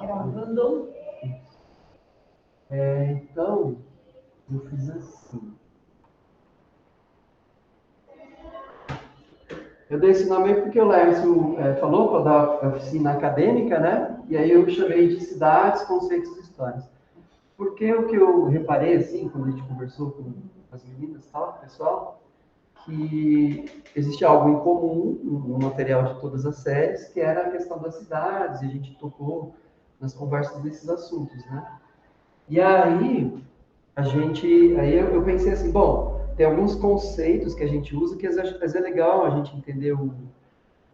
Gravando. Então, eu fiz assim. Eu dei esse nome porque o Lércio falou para dar oficina acadêmica, né? E aí eu chamei de cidades, conceitos e histórias. Porque o que eu reparei, assim, quando a gente conversou com as meninas e tal, pessoal, que existe algo em comum no material de todas as séries, que era a questão das cidades, e a gente tocou nas conversas desses assuntos, né? E aí, aí eu pensei assim, bom, tem alguns conceitos que a gente usa que às vezes é legal a gente entender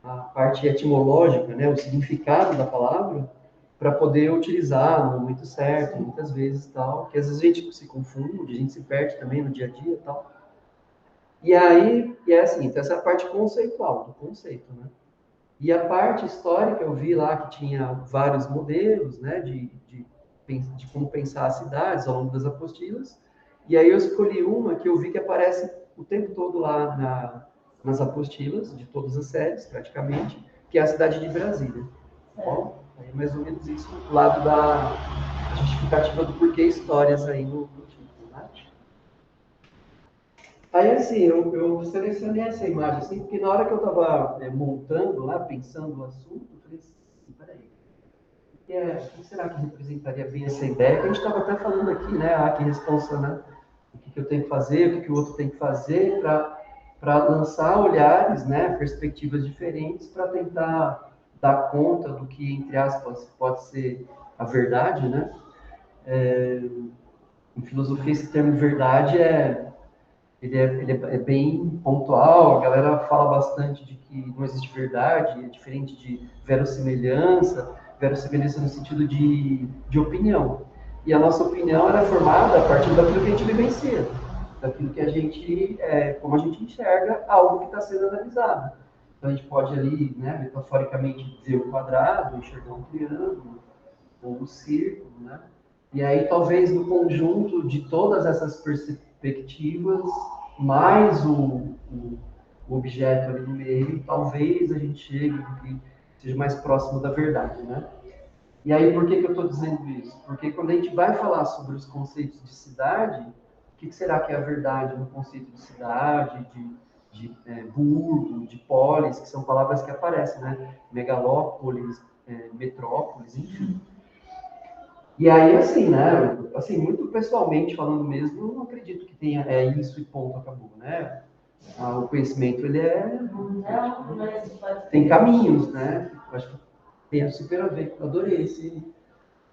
a parte etimológica, né, o significado da palavra, para poder utilizar no momento certo, muitas vezes tal, que às vezes a gente se confunde, a gente se perde também no dia a dia tal. E aí, é assim, então essa é a parte conceitual, do conceito, né? E a parte histórica, eu vi lá que tinha vários modelos, né, de como pensar as cidades ao longo das apostilas. E aí eu escolhi uma que eu vi que aparece o tempo todo lá nas apostilas, de todas as séries, praticamente, que é a cidade de Brasília. Tá bom? Aí é mais ou menos isso, do lado da justificativa do porquê histórias aí no título, né? Aí, assim, eu selecionei essa imagem, assim, porque na hora que eu estava montando lá, pensando no assunto, eu falei assim, peraí, o que será que representaria bem essa ideia? Que a gente estava até falando aqui, né, que responsa, né? O que eu tenho que fazer, o que o outro tem que fazer para lançar olhares, né, perspectivas diferentes para tentar dar conta do que, entre aspas, pode ser a verdade, né? Em filosofia, esse termo verdade ele é bem pontual, a galera fala bastante de que não existe verdade, é diferente de verossimilhança no sentido de opinião. E a nossa opinião era formada a partir daquilo que a gente vivencia, daquilo que a gente, como a gente enxerga algo que está sendo analisado. Então a gente pode ali, né, metaforicamente, ver o quadrado, enxergar um triângulo, ou o círculo, né? E aí, talvez, no conjunto de todas essas perspectivas, mais o objeto ali no meio, talvez a gente chegue no que seja mais próximo da verdade, né? E aí, por que eu estou dizendo isso? Porque quando a gente vai falar sobre os conceitos de cidade, o que será que é a verdade no conceito de cidade, de burgo, de polis, que são palavras que aparecem, né? Megalópolis, metrópolis, enfim. E aí, assim, né? Assim, muito pessoalmente falando mesmo, eu não acredito que tenha isso e ponto, acabou, né? O conhecimento, ele tem caminhos, né? Eu acho que tem super a ver, eu adorei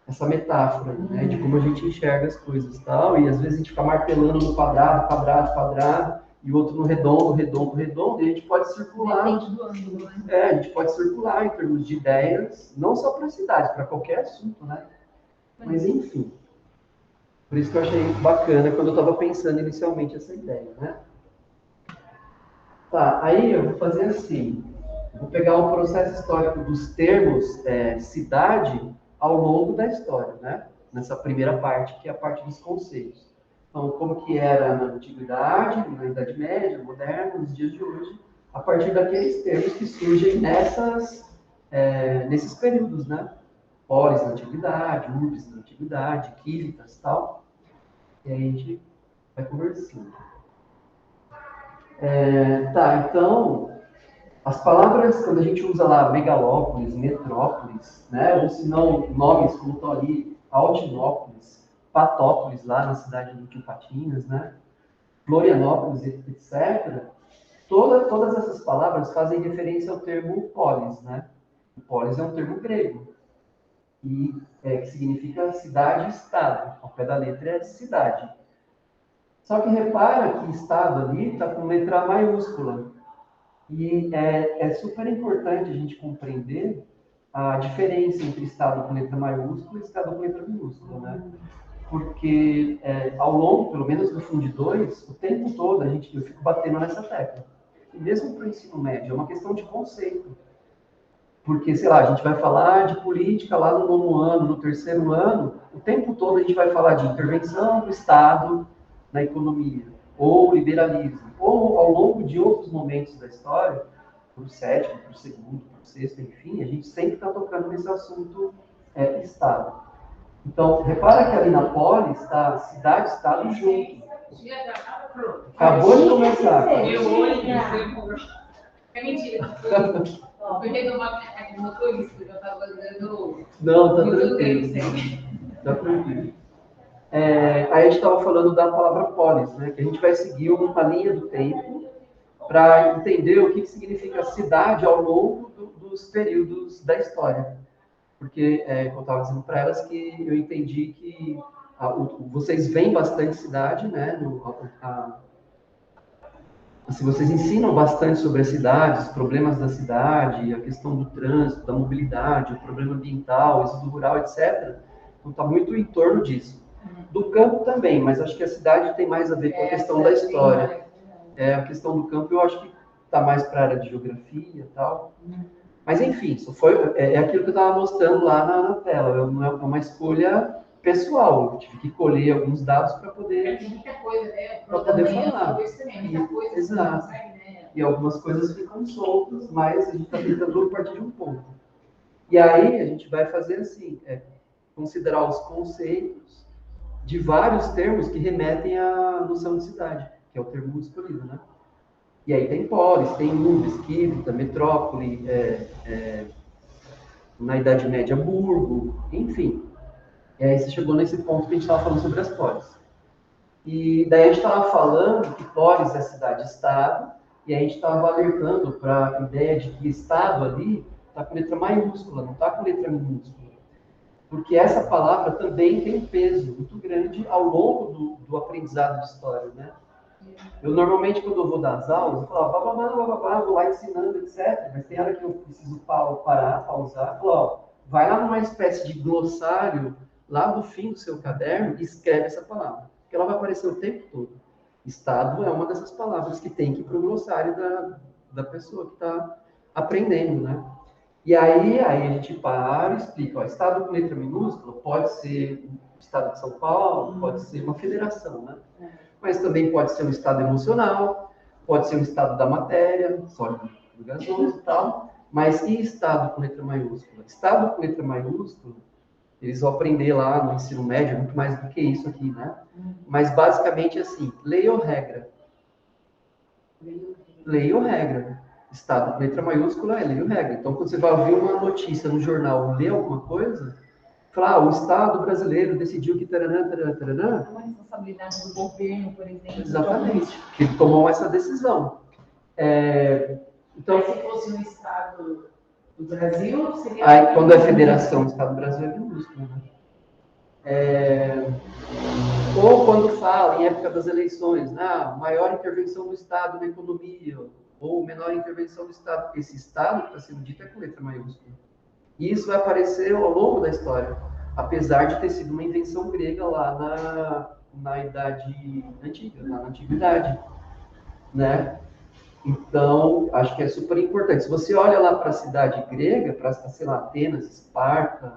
essa metáfora, né? De como a gente enxerga as coisas e tal, e às vezes a gente fica martelando no quadrado, quadrado, quadrado, e o outro no redondo, redondo, redondo, e a gente pode circular. Depende do ângulo, né? A gente pode circular em termos de ideias, não só para a cidade, para qualquer assunto, né? Mas enfim. Por isso que eu achei bacana quando eu estava pensando inicialmente essa ideia, né? Tá, aí eu vou fazer assim. Vou pegar o processo histórico dos termos cidade ao longo da história, né? Nessa primeira parte, que é a parte dos conceitos. Então, como que era na Antiguidade, na Idade Média, moderna, nos dias de hoje, a partir daqueles termos que surgem nesses períodos, né? Polis na Antiguidade, urbes na Antiguidade, quilitas e tal. E aí a gente vai conversando. Tá, então, as palavras, quando a gente usa lá megalópolis, metrópolis, né, ou se não, nomes como estão ali, Altinópolis, Patópolis, lá na cidade do Tio Patinhas, né, Florianópolis, etc., todas essas palavras fazem referência ao termo polis, né? O polis é um termo grego, que significa cidade-estado. Ao pé da letra é cidade. Só que repara que estado ali está com letra maiúscula. E é super importante a gente compreender a diferença entre estado com letra maiúscula e estado com letra minúscula, né? Porque ao longo, pelo menos do Fundo 2, o tempo todo eu fico batendo nessa tecla. E mesmo para o ensino médio, é uma questão de conceito. Porque, sei lá, a gente vai falar de política lá no 9º ano, no 3º ano, o tempo todo a gente vai falar de intervenção do Estado na economia, ou liberalismo, ou ao longo de outros momentos da história, para o 7º, para o 2º, para o 6º, enfim, a gente sempre está tocando nesse assunto Estado. Então, repara que ali na polis está cidade e Estado junto. Acabou de começar. Meu olho é mentira. Fui retomar a motorista, que eu estava dando. Não, tá tranquilo. Tá tranquilo. Aí a gente estava falando da palavra polis, né? Que a gente vai seguir uma linha do tempo para entender o que significa cidade ao longo dos períodos da história. Porque, como eu estava dizendo para elas, que eu entendi que vocês veem bastante cidade, né? Assim, vocês ensinam bastante sobre as cidades, os problemas da cidade, a questão do trânsito, da mobilidade, o problema ambiental, êxodo rural, etc. Então, está muito em torno disso. Do campo também, mas acho que a cidade tem mais a ver com a questão da história. A questão do campo eu acho que está mais para a área de geografia e tal. Mas, enfim, isso é aquilo que eu estava mostrando lá na tela. Não é uma escolha pessoal. Eu tive que colher alguns dados para poder, Tem muita coisa, né? para poder falar. Muita coisa. Exato. E algumas coisas ficam soltas, mas a gente está tentando partir de um ponto. E aí a gente vai fazer assim, considerar os conceitos de vários termos que remetem à noção de cidade, que é o termo escolhido, né? E aí tem polis, tem urbes, química, metrópole, na Idade Média, burgo, enfim. E aí você chegou nesse ponto que a gente estava falando sobre as polis. E daí a gente estava falando que polis é cidade-estado, e a gente estava alertando para a ideia de que estado ali está com letra maiúscula, não está com letra minúscula. Porque essa palavra também tem um peso muito grande ao longo do aprendizado de história, né? Eu normalmente, quando eu vou dar as aulas, eu falo, vou lá ensinando, etc. Mas tem hora que eu preciso parar, pausar, vai lá numa espécie de glossário, lá do fim do seu caderno, e escreve essa palavra. Porque ela vai aparecer o tempo todo. Estado é uma dessas palavras que tem que ir para o glossário da pessoa que está aprendendo, né? E aí a gente para e explica, estado com letra minúscula pode ser o estado de São Paulo, pode ser uma federação, né? Mas também pode ser um estado emocional, pode ser um estado da matéria, sólido, gasoso e tal, mas e estado com letra maiúscula? Estado com letra maiúscula, eles vão aprender lá no ensino médio, muito mais do que isso aqui, né? Mas basicamente assim, lei ou regra? Lei ou regra. Estado com letra maiúscula é lei ou regra. Então, quando você vai ouvir uma notícia no jornal ou ler alguma coisa, falar, o Estado brasileiro decidiu que taranã, taranã, taranã. É uma responsabilidade do governo, por exemplo. Exatamente. Que ele tomou essa decisão. Então, se fosse um Estado do Brasil, seria... Aí, quando é federação, o Estado do Brasil é minúsculo, né? Ou quando fala, em época das eleições, maior intervenção do Estado na economia, ou menor intervenção do Estado. Esse Estado que está sendo dito é com letra maiúscula. E isso vai aparecer ao longo da história, apesar de ter sido uma invenção grega lá na Idade Antiga, na Antiguidade, né? Então, acho que é super importante. Se você olha lá para a cidade grega, para, sei lá, Atenas, Esparta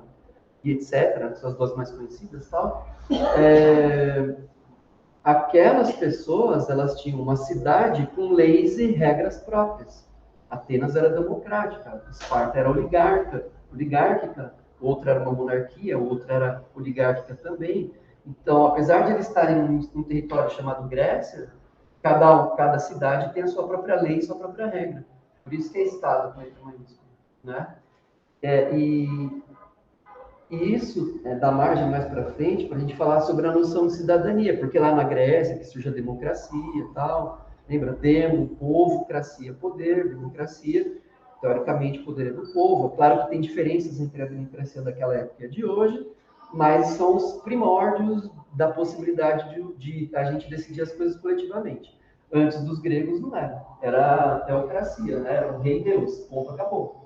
e etc., suas duas mais conhecidas, tal, aquelas pessoas, elas tinham uma cidade com leis e regras próprias. Atenas era democrática, Esparta era oligárquica, outra era uma monarquia, outra era oligárquica também. Então, apesar de eles estarem num território chamado Grécia, cada cidade tem a sua própria lei e sua própria regra. Por isso que é Estado com letra maiúscula, né? E isso dá margem mais para frente para a gente falar sobre a noção de cidadania, porque lá na Grécia que surge a democracia e tal, lembra? Demo, povo, cracia, poder, democracia, teoricamente poder é do povo. Claro que tem diferenças entre a democracia daquela época e a de hoje, mas são os primórdios da possibilidade de a gente decidir as coisas coletivamente. Antes dos gregos não era teocracia, né? Era o rei Deus, ponto, acabou.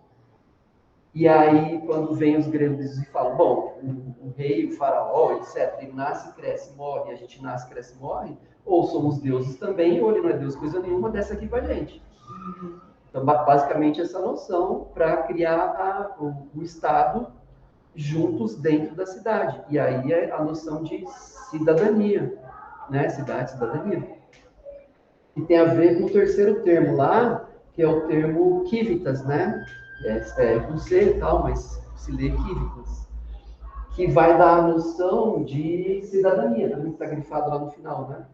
E aí, quando vem os gregos e falam, bom, o rei, o faraó, etc., ele nasce, cresce, morre, a gente nasce, cresce, morre, ou somos deuses também, ou ele não é Deus coisa nenhuma, desce aqui com a gente. Então, basicamente, essa noção para criar o Estado juntos dentro da cidade. E aí é a noção de cidadania, né? Cidade, cidadania. E tem a ver com o terceiro termo lá, que é o termo civitas, né? Com C e tal, mas se lê civitas. que vai dar a noção de cidadania, também está grifado lá no final, né?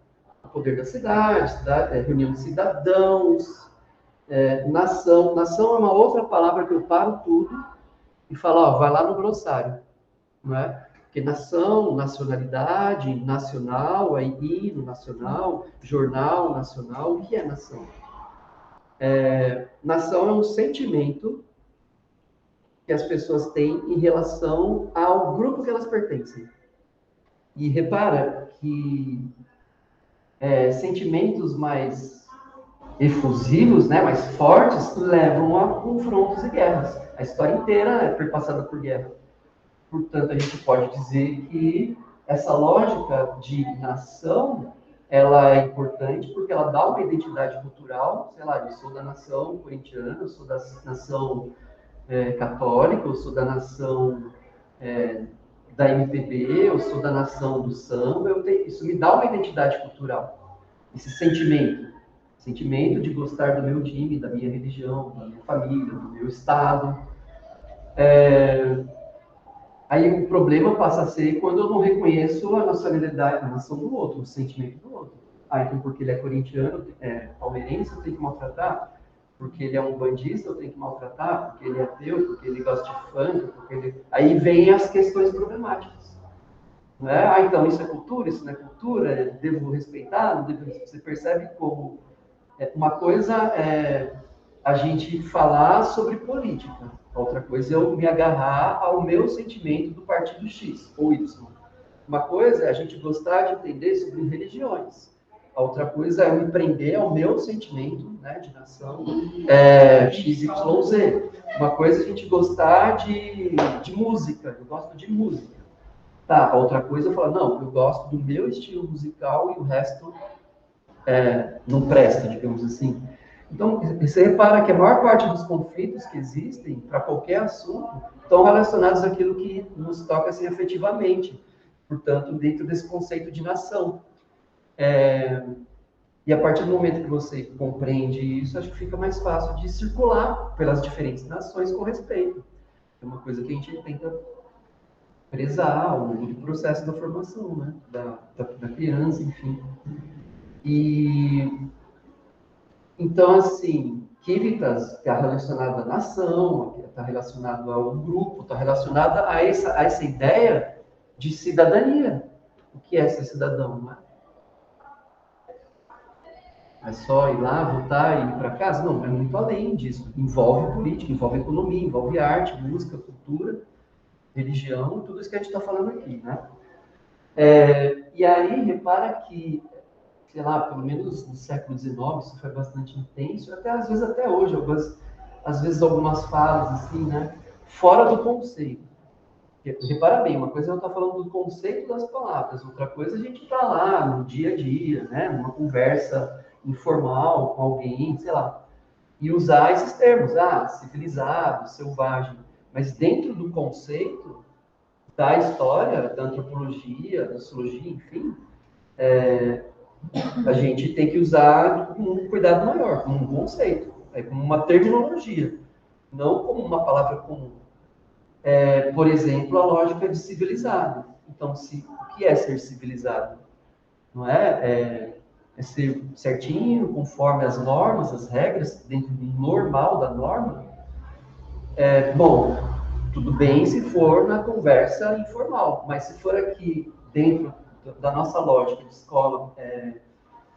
O poder da cidade, reunião de cidadãos, nação. Nação é uma outra palavra que eu paro tudo e falo, ó, vai lá no glossário, não é? Porque nação, nacionalidade, nacional, aí hino nacional, jornal nacional, o que é nação? Nação é um sentimento que as pessoas têm em relação ao grupo que elas pertencem. E repara que sentimentos mais efusivos, né, mais fortes, levam a confrontos e guerras. A história inteira é perpassada por guerra. Portanto, a gente pode dizer que essa lógica de nação, ela é importante porque ela dá uma identidade cultural. Sei lá, eu sou da nação corintiana, eu sou da nação católica, eu sou da nação da MPB, eu sou da nação do samba. Isso me dá uma identidade cultural. Esse sentimento de gostar do meu time, da minha religião, da minha família, do meu estado. Aí o problema passa a ser quando eu não reconheço a nacionalidade, a nação do outro, o sentimento do outro. Então porque ele é corintiano, palmeirense, eu tenho que maltratar? Porque ele é um bandista, eu tenho que maltratar? Porque ele é ateu, porque ele gosta de funk, porque ele... Aí vem as questões problemáticas. Não é? Então isso é cultura, isso não é cultura, devo respeitar, não devo... Você percebe como uma coisa é a gente falar sobre política, outra coisa é eu me agarrar ao meu sentimento do partido X ou Y. Uma coisa é a gente gostar de entender sobre religiões, a outra coisa é eu me prender ao meu sentimento, né, de nação XYZ. Uma coisa é a gente gostar de música, eu gosto de música. Tá, a outra coisa é eu falar, não, eu gosto do meu estilo musical e o resto não presta, digamos assim. Então, você repara que a maior parte dos conflitos que existem, para qualquer assunto, estão relacionados àquilo que nos toca assim, afetivamente. Portanto, dentro desse conceito de nação. E a partir do momento que você compreende isso, acho que fica mais fácil de circular pelas diferentes nações com respeito. É uma coisa que a gente tenta prezar ao longo do processo da formação, né? da criança, enfim. E então, assim, Civitas está relacionado à nação, está relacionado ao grupo, está relacionado a essa ideia de cidadania. O que é ser cidadão, não é? É só ir lá, votar e ir para casa? Não, é muito além disso. Envolve política, envolve economia, envolve arte, música, cultura, religião, tudo isso que a gente está falando aqui, né? E aí, repara que sei lá, pelo menos no século XIX, isso foi bastante intenso, até às vezes até hoje, às vezes algumas falas assim, né, fora do conceito. Repara bem, uma coisa é eu estar falando do conceito das palavras, outra coisa a gente está lá no dia a dia, né, numa conversa informal com alguém, sei lá, e usar esses termos, civilizado, selvagem, mas dentro do conceito da história, da antropologia, da sociologia, enfim, a gente tem que usar com um cuidado maior, como um conceito, como uma terminologia, não como uma palavra comum. Por exemplo, a lógica de civilizado. Então, o que é ser civilizado? Não é? É ser certinho, conforme as normas, as regras, dentro do normal da norma? Bom, tudo bem se for na conversa informal, mas se for aqui dentro da nossa lógica de escola,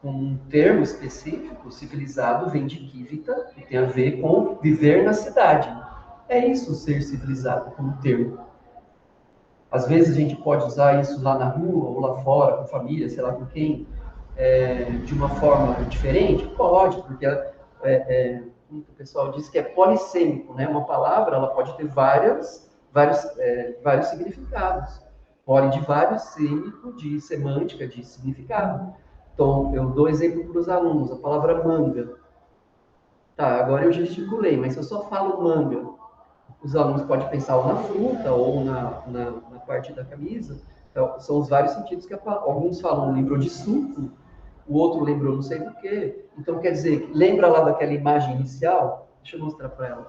um termo específico, civilizado, vem de Kivita, que tem a ver com viver na cidade. É isso, ser civilizado, como termo. Às vezes a gente pode usar isso lá na rua, ou lá fora, com família, sei lá com quem, de uma forma diferente? Pode, porque o pessoal diz que é polissêmico, né? Uma palavra ela pode ter vários significados. Poli de vários, sêmico de semântica, de significado. Então, eu dou exemplo para os alunos, a palavra manga. Tá, agora eu gesticulei, mas se eu só falo manga, os alunos podem pensar ou na fruta ou na parte da camisa. Então, são os vários sentidos que alguns falam, lembrou de suco, o outro lembrou não sei do quê. Então, quer dizer, lembra lá daquela imagem inicial? Deixa eu mostrar para ela.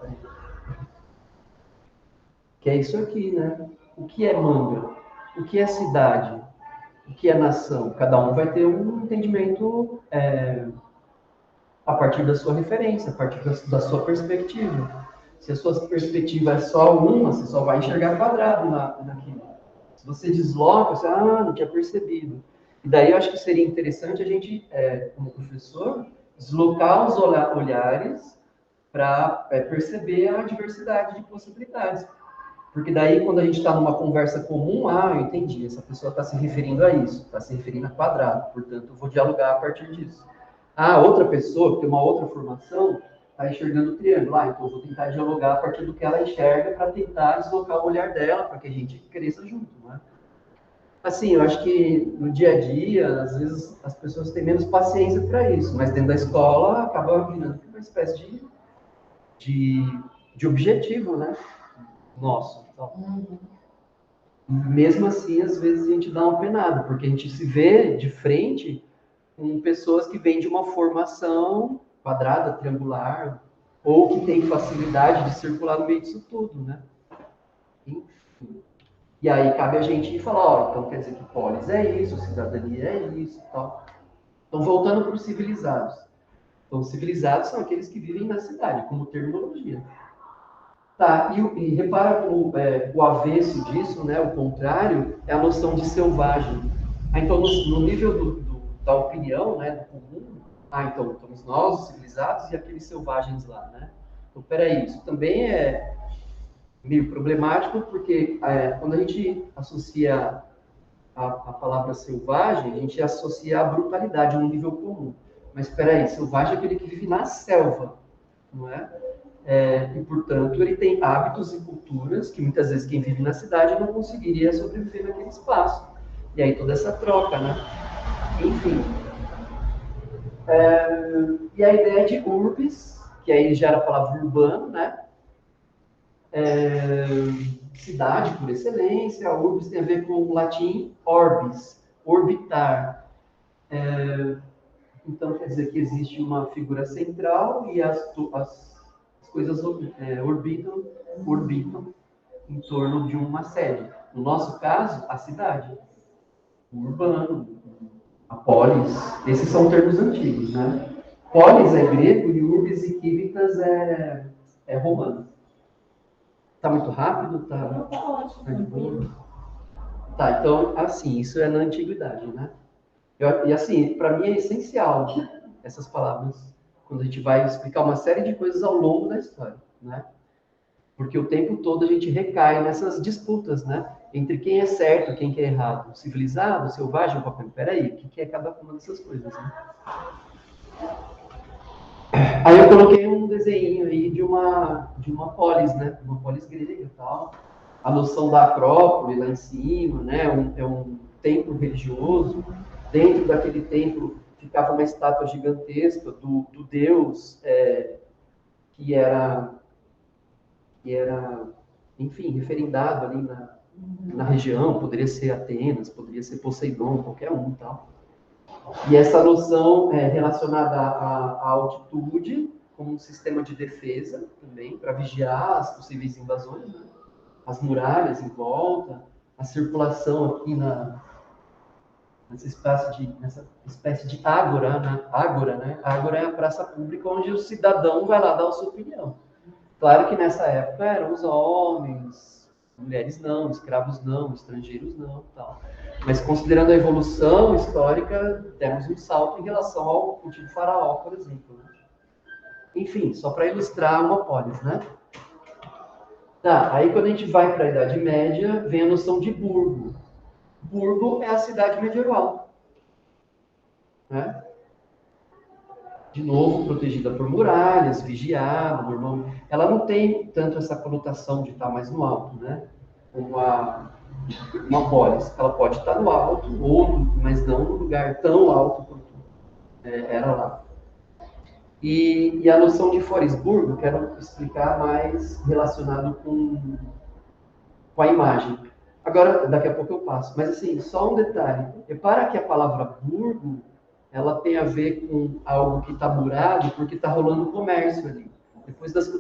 Que é isso aqui, né? o que é manga, o que é cidade, o que é nação. Cada um vai ter um entendimento a partir da sua referência, a partir da sua perspectiva. Se a sua perspectiva é só uma, você só vai enxergar quadrado naquilo. Se você desloca, você, não tinha percebido. E daí eu acho que seria interessante a gente, como professor, deslocar os olhares para perceber a diversidade de possibilidades. Porque daí, quando a gente está numa conversa comum, eu entendi, essa pessoa está se referindo a isso, está se referindo a quadrado, portanto, eu vou dialogar a partir disso. Outra pessoa, que tem uma outra formação, está enxergando o triângulo. Então eu vou tentar dialogar a partir do que ela enxerga para tentar deslocar o olhar dela, para que a gente cresça junto, né? Assim, eu acho que no dia a dia, às vezes, as pessoas têm menos paciência para isso, mas dentro da escola acaba virando uma espécie de objetivo, né? Nosso. Então. Mesmo assim, às vezes a gente dá uma penada, porque a gente se vê de frente com pessoas que vêm de uma formação quadrada, triangular, ou que tem facilidade de circular no meio disso tudo, né? Enfim. E aí cabe a gente falar, então quer dizer que polis é isso, cidadania é isso, tal. Então, voltando para os civilizados. Então, civilizados são aqueles que vivem na cidade, como terminologia. Tá, e repara como o avesso disso, né, o contrário, é a noção de selvagem. Então, no nível da opinião, né, do comum, então estamos nós, os civilizados, e aqueles selvagens lá, né? Então, peraí, isso também é meio problemático, porque quando a gente associa a palavra selvagem, a gente associa a brutalidade no nível comum. Mas peraí, selvagem é aquele que vive na selva, não é? E, portanto, ele tem hábitos e culturas que muitas vezes quem vive na cidade não conseguiria sobreviver naquele espaço. E aí toda essa troca, né? Enfim. E a ideia de urbis, que aí gera a palavra urbano, né? Cidade por excelência. A urbis tem a ver com o latim orbis, orbitar. Então, quer dizer que existe uma figura central e as coisas orbitam em torno de uma sede. No nosso caso, a cidade, o urbano, a polis. Esses são termos antigos, né? Polis é grego e urbis e civitas é romano. Tá muito rápido? Tá de boa? Tá, então, assim, isso é na antiguidade, né? E assim, para mim é essencial essas palavras quando a gente vai explicar uma série de coisas ao longo da história, né? Porque o tempo todo a gente recai nessas disputas, né? Entre quem é certo, quem que é errado. Civilizado, selvagem, papel. Peraí, o que é cada uma dessas coisas, né? Aí eu coloquei um desenho aí de uma polis, né? Uma polis grega e tal. A noção da Acrópole lá em cima, né? É um templo religioso. Dentro daquele templo ficava uma estátua gigantesca do deus que era, enfim, referendado ali na região. Poderia ser Atenas, poderia ser Poseidon, qualquer um, tal. E essa noção é relacionada à altitude, como um sistema de defesa também, para vigiar as possíveis invasões, né? As muralhas em volta, a circulação aqui nessa espécie de ágora, né? Ágora é a praça pública onde o cidadão vai lá dar a sua opinião. Claro que nessa época eram os homens, mulheres não, escravos não, estrangeiros não, tal. Mas considerando a evolução histórica, demos um salto em relação ao culto do faraó, por exemplo. Né? Enfim, só para ilustrar uma polis, né? Tá, aí quando a gente vai para a Idade Média, vem a noção de burgo. Burgo é a cidade medieval. Né? De novo, protegida por muralhas, vigiada, normalmente. Ela não tem tanto essa conotação de estar mais no alto, né? Como uma polis. Ela pode estar no alto, mas não no lugar tão alto quanto era lá. E a noção de Foresburgo, quero explicar mais relacionado com a imagem. Agora, daqui a pouco eu passo. Mas, assim, só um detalhe. Repara que a palavra burgo, ela tem a ver com algo que está murado, porque está rolando comércio ali.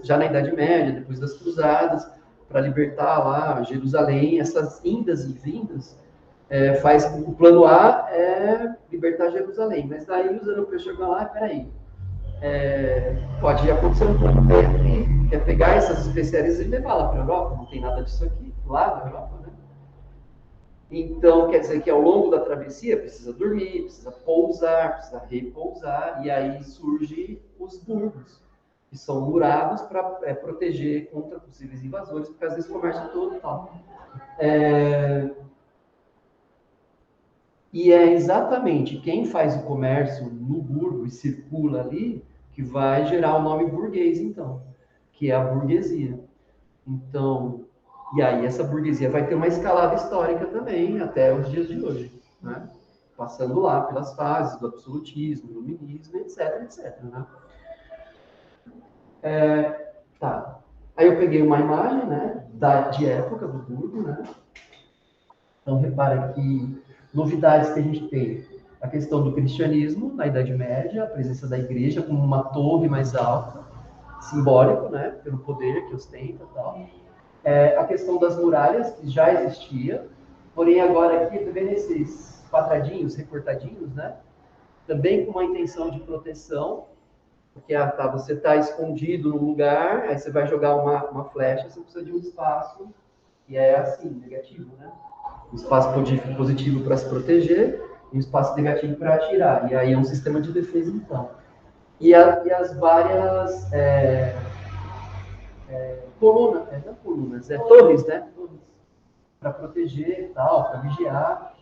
Já na Idade Média, depois das Cruzadas, para libertar lá Jerusalém, essas indas e vindas, faz o plano A é libertar Jerusalém, mas daí os europeus chegam lá, peraí, pode acontecer um pouco aqui, quer pegar essas especiarias e levar lá para a Europa, não tem nada disso aqui, lá na Europa, né? Então, quer dizer que ao longo da travessia precisa dormir, precisa pousar, precisa repousar, e aí surgem os burgos, que são murados para proteger contra possíveis invasores, por causa desse comércio todo e tal. E é exatamente quem faz o comércio no burgo e circula ali que vai gerar o nome burguês, então, que é a burguesia. Então, e aí essa burguesia vai ter uma escalada histórica também até os dias de hoje, né? Passando lá pelas fases do absolutismo, iluminismo, etc, etc, né? Tá. Aí eu peguei uma imagem, né, de época do burgo, né? Então repara que novidades que a gente tem: a questão do cristianismo na Idade Média, a presença da igreja como uma torre mais alta, simbólico, né, pelo poder que ostenta e tal. A questão das muralhas, que já existia, porém agora aqui, tá vendo esses quadradinhos, recortadinhos, né? Também com uma intenção de proteção, porque você está escondido num lugar, aí você vai jogar uma flecha, você precisa de um espaço, e é assim, negativo, né? Um espaço positivo para se proteger e um espaço negativo para atirar. E aí é um sistema de defesa, então. E as várias torres, né? Para proteger e tal, para vigiar.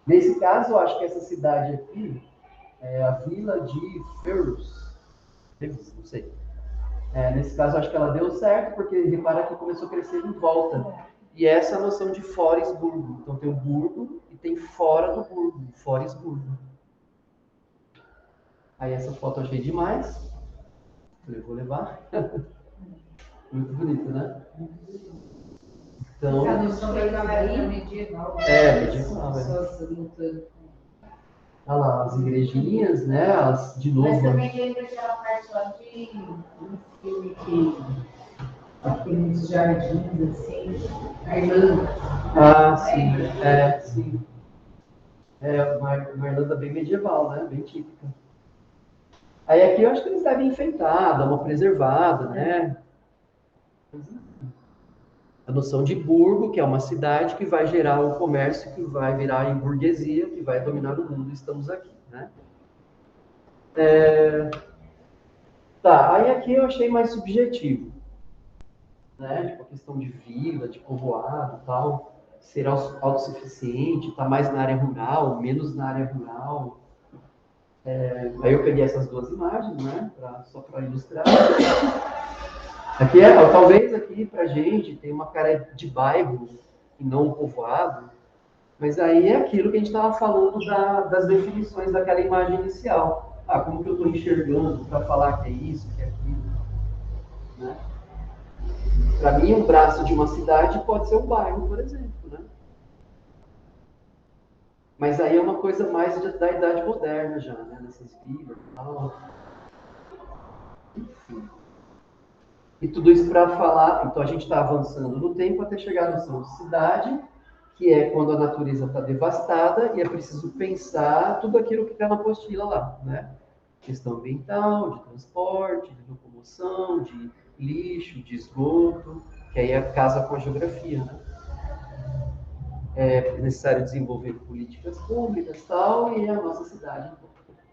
Nesse caso, eu acho que essa cidade aqui é a vila de Ferrus. Não sei. Nesse caso, eu acho que ela deu certo, porque repara que começou a crescer em volta. E essa é a noção de Foresburgo. Então tem o burgo e tem fora do burgo, Foresburgo. Aí essa foto eu achei demais. Falei, vou levar. Muito bonito, né? Então, Essa noção da galera medieval. Medieval. Pessoas lutando. Olha lá, as igrejinhas, né? De novo. Mas também lembra aquela parte lá de um filme que tem uns jardins, assim, a Irlanda. Ah, sim. Sim. Uma Irlanda bem medieval, né? Bem típica. Aí aqui eu acho que eles devem enfeitar, dar uma preservada, né? A noção de burgo, que é uma cidade que vai gerar o comércio, que vai virar em burguesia, que vai dominar o mundo, e estamos aqui, né? Tá, aí aqui eu achei mais subjetivo, né? Tipo, a questão de vila, de povoado e tal, ser autossuficiente, tá mais na área rural, menos na área rural. Aí eu peguei essas duas imagens, né? Só para ilustrar. Aqui talvez aqui pra gente tem uma cara de bairro e não povoado, mas aí é aquilo que a gente estava falando das definições daquela imagem inicial. Como que eu estou enxergando para falar que é isso, que é aquilo, né? Para mim, um braço de uma cidade pode ser um bairro, por exemplo, né? Mas aí é uma coisa mais da idade moderna já, né? Nessas vilas e tal. Enfim. E tudo isso para falar, então a gente está avançando no tempo até chegar à noção de cidade, que é quando a natureza está devastada e é preciso pensar tudo aquilo que está na apostila lá, né? Questão ambiental, de transporte, de locomoção, de lixo, de esgoto, que aí casa com a geografia, né? É necessário desenvolver políticas públicas tal, e a nossa cidade,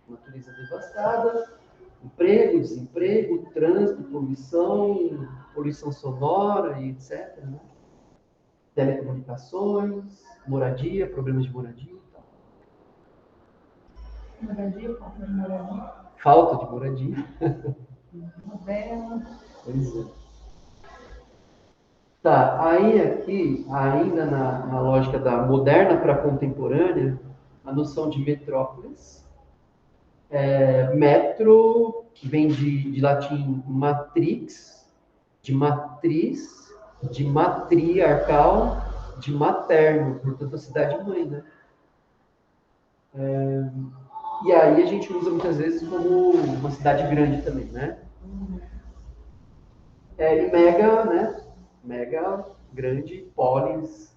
natureza devastada, emprego, desemprego, trânsito, poluição sonora e etc. Né? Telecomunicações, moradia, problemas de moradia e tal. Moradia, falta de moradia. Falta de moradia. Novela. Pois é. Tá, aí aqui, ainda na lógica da moderna para contemporânea, a noção de metrópolis. Metro, que vem de latim matrix, de matriz, de matriarcal, de materno, portanto a cidade-mãe, né? E aí a gente usa muitas vezes como uma cidade grande também, né? E mega, né? mega grande polis,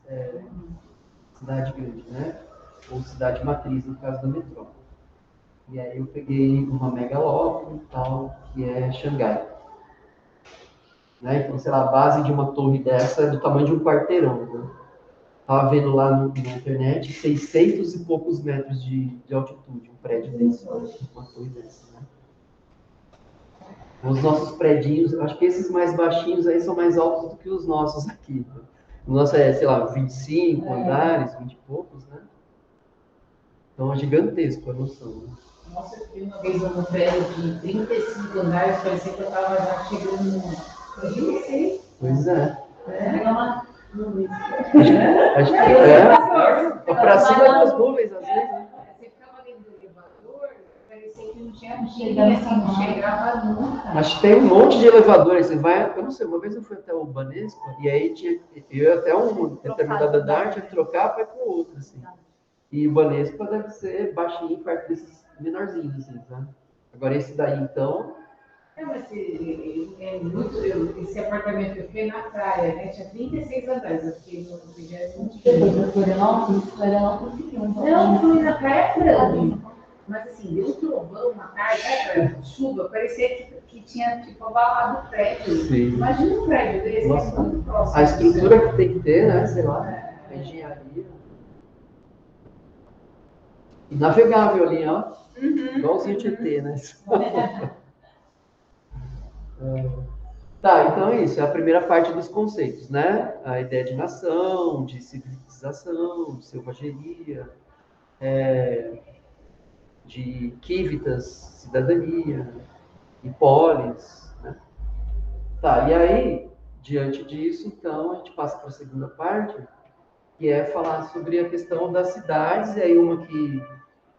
cidade grande, né? Ou cidade matriz, no caso da metrópole. E aí eu peguei uma megalópole tal, que é Xangai. Né? Então, sei lá, a base de uma torre dessa é do tamanho de um quarteirão. Né? Estava vendo lá na internet 600 e poucos metros de altitude, um prédio desse, uma torre dessa. Né? Os nossos predinhos, acho que esses mais baixinhos aí são mais altos do que os nossos aqui. O nosso é, sei lá, 25 andares, 20 e poucos, né? Então é gigantesco a noção. Né? Nossa, eu fui uma vez num prédio de 35 andares, parecia que eu estava já chegando no 26. Pois é. Pegar uma nuvem. Acho que é. Para cima das nuvens, às vezes. Né? Você ficava dentro do elevador, parecia que não tinha ninguém, assim, não chegava nunca. Mas tem um monte de elevadores. Você vai, eu não sei, uma vez eu fui até o Banespa, e aí eu até um determinado andar tinha que trocar para ir para o outro, assim. E o Banespa deve ser baixinho, perto desses menorzinhos, assim, tá? Agora esse daí, então... Mas esse apartamento que eu fiquei na praia, né? Tinha 36 andares, eu fiquei no 20º. Depois de Florianópolis fiquei Não, fui na praia grande. Mas assim, deu um trovão uma tarde, chuva, parecia que tinha tipo abalado o prédio. Sim. Imagina um prédio desse, que é muito próximo. A estrutura que tem que ter, né? Sei lá, a engenharia. E navegável ali, ó. Igualzinho o Tietê, né? Tá, então é isso. É a primeira parte dos conceitos, né? A ideia de nação, de civilização, de selvageria, de civitas, cidadania, e polis, né? Tá, e aí, diante disso, então, a gente passa para a segunda parte, que é falar sobre a questão das cidades, e aí uma que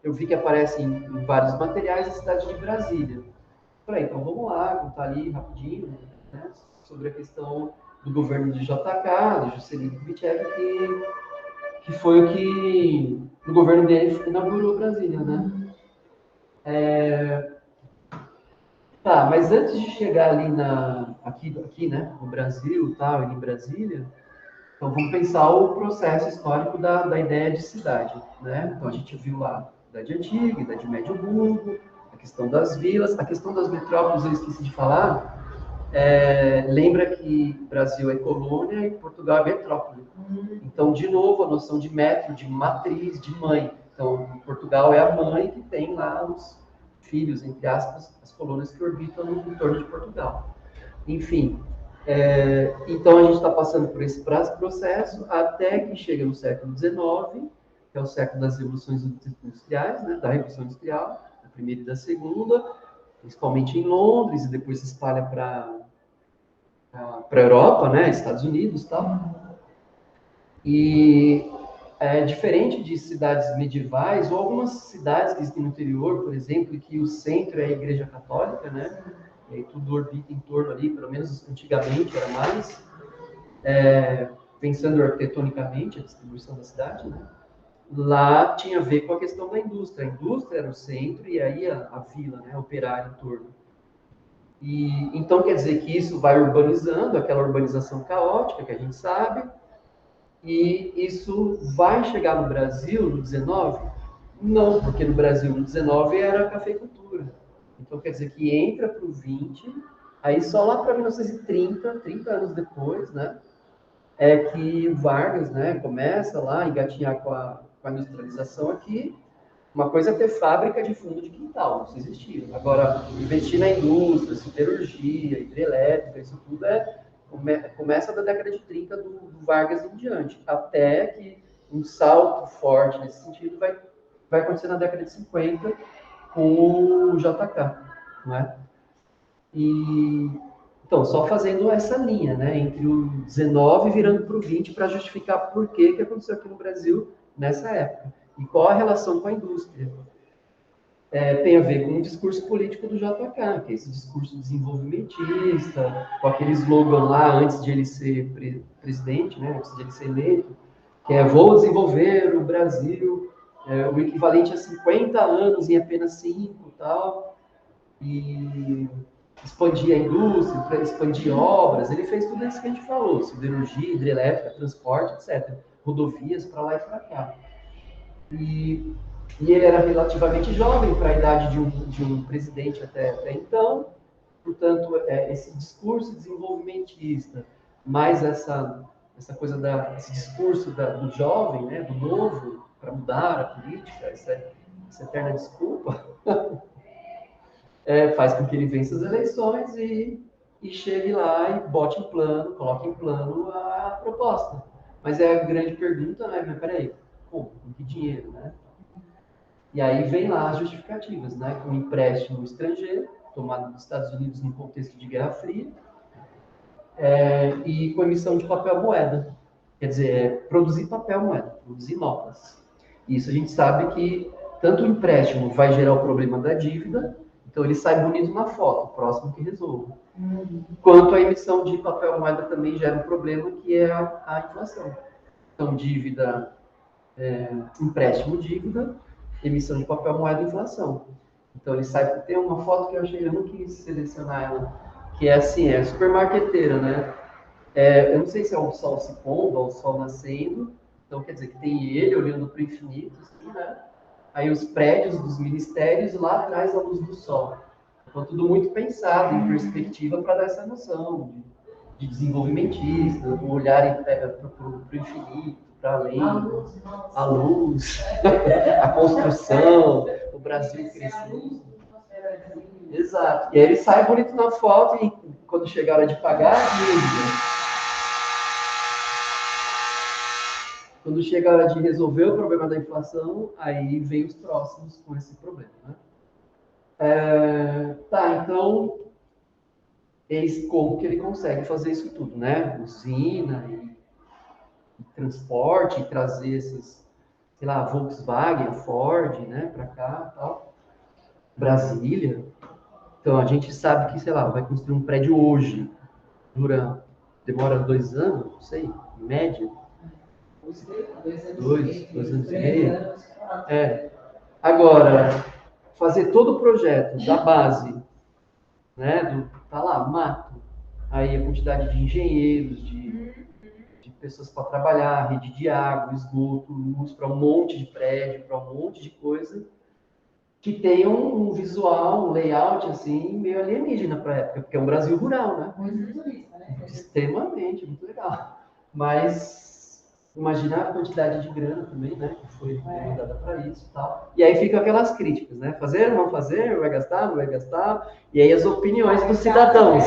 eu vi que aparece em vários materiais, a cidade de Brasília. Falei, então vamos lá, contar ali rapidinho, né, sobre a questão do governo de JK, do Juscelino Kubitschek, que foi o governo dele inaugurou Brasília, né? Tá, mas antes de chegar ali aqui, né, no Brasil, tal, e em Brasília, então vamos pensar o processo histórico da ideia de cidade, né? Então a gente viu lá a Idade Antiga, Idade Média, o Burgo, a questão das vilas, a questão das metrópoles, eu esqueci de falar. Lembra que o Brasil é colônia e Portugal é metrópole. Então, de novo, a noção de metro, de matriz, de mãe. Então, Portugal é a mãe que tem lá os filhos, entre aspas, as colônias que orbitam em torno de Portugal. Enfim, então a gente está passando por esse processo até que chega no século XIX, que é o século das revoluções industriais, né, da Revolução Industrial, da primeira e da segunda, principalmente em Londres, e depois se espalha para a Europa, né, Estados Unidos e tal. E é diferente de cidades medievais, ou algumas cidades que existem no interior, por exemplo, que o centro é a Igreja Católica, né? E aí tudo orbita em torno ali, pelo menos antigamente era mais, pensando arquitetonicamente a distribuição da cidade, né? Lá tinha a ver com a questão da indústria. A indústria era o centro e aí a vila, né, operária em torno. E então quer dizer que isso vai urbanizando, aquela urbanização caótica que a gente sabe, e isso vai chegar no Brasil no 19? Não, porque no Brasil no 19 era a cafeicultura. Então quer dizer que entra para o 20, aí só lá para 1930, 30 anos depois, né, é que o Vargas, né, começa lá a engatinhar com a industrialização aqui. Uma coisa é ter fábrica de fundo de quintal, isso existia. Agora, investir na indústria, siderurgia, hidrelétrica, isso tudo começa da década de 30 do Vargas em diante, até que um salto forte nesse sentido vai acontecer na década de 50 com o JK, não é? Então, só fazendo essa linha, né, entre o 19 virando para o 20 para justificar por que aconteceu aqui no Brasil nessa época. E qual a relação com a indústria? Tem a ver com o discurso político do JK, que é esse discurso desenvolvimentista, com aquele slogan lá antes de ele ser presidente, né, antes de ele ser eleito, que é vou desenvolver o Brasil, o equivalente a 50 anos em apenas 5 e tal. expandir a indústria, para expandir obras, ele fez tudo isso que a gente falou, siderurgia, hidrelétrica, transporte, etc. Rodovias para lá e para cá. E ele era relativamente jovem para a idade de um presidente até então, portanto, esse discurso desenvolvimentista, mais essa coisa esse discurso do jovem, né, do novo, para mudar a política, essa eterna desculpa, faz com que ele vença as eleições e chegue lá e bote em plano, coloque em plano a proposta. Mas é a grande pergunta, né? Mas peraí, como? Com que dinheiro, né? E aí vem lá as justificativas, né? Com empréstimo estrangeiro, tomado dos Estados Unidos no contexto de Guerra Fria, e com emissão de papel moeda. Quer dizer, produzir papel moeda, produzir notas. Isso a gente sabe que tanto o empréstimo vai gerar o problema da dívida, então ele sai bonito na foto, o próximo que resolve. Quanto a emissão de papel moeda também gera um problema, que é a inflação. Então, dívida, empréstimo, dívida, emissão de papel moeda, inflação. Então, ele sai. Tem uma foto que eu achei, eu não quis selecionar ela, que é assim, super marqueteira, né? Eu não sei se é o sol se pondo ou o sol nascendo, então quer dizer que tem ele olhando para o infinito, assim, né? Aí os prédios dos ministérios lá atrás a luz do sol. Então, tudo muito pensado em perspectiva para dar essa noção de desenvolvimentista, um olhar para o infinito, para além, a luz, a construção, o Brasil crescendo. Exato. E aí ele sai bonito na foto e quando chegar a hora de pagar, quando chega a hora de resolver o problema da inflação, aí vem os próximos com esse problema, né? Então, eis como que ele consegue fazer isso tudo, né? Usina e transporte, e trazer esses, sei lá, Volkswagen, Ford, né, para cá, tal. Brasília. Então, a gente sabe que, sei lá, vai construir um prédio hoje, demora 2 anos, não sei, em média. 2 anos e meio. Agora, fazer todo o projeto da base, né, tá lá, mato, aí a quantidade de engenheiros, de pessoas para trabalhar, rede de água, esgoto, luz, para um monte de prédio, para um monte de coisa, que tem um visual, um layout, assim, meio alienígena para a época, porque é um Brasil rural, né? Muito turista, né? Extremamente, muito legal. Mas imagina a quantidade de grana também, né? Que foi demandada para isso e tal. E aí ficam aquelas críticas, né? Fazer, não fazer, vai gastar, não vai gastar. E aí as opiniões dos cidadãos.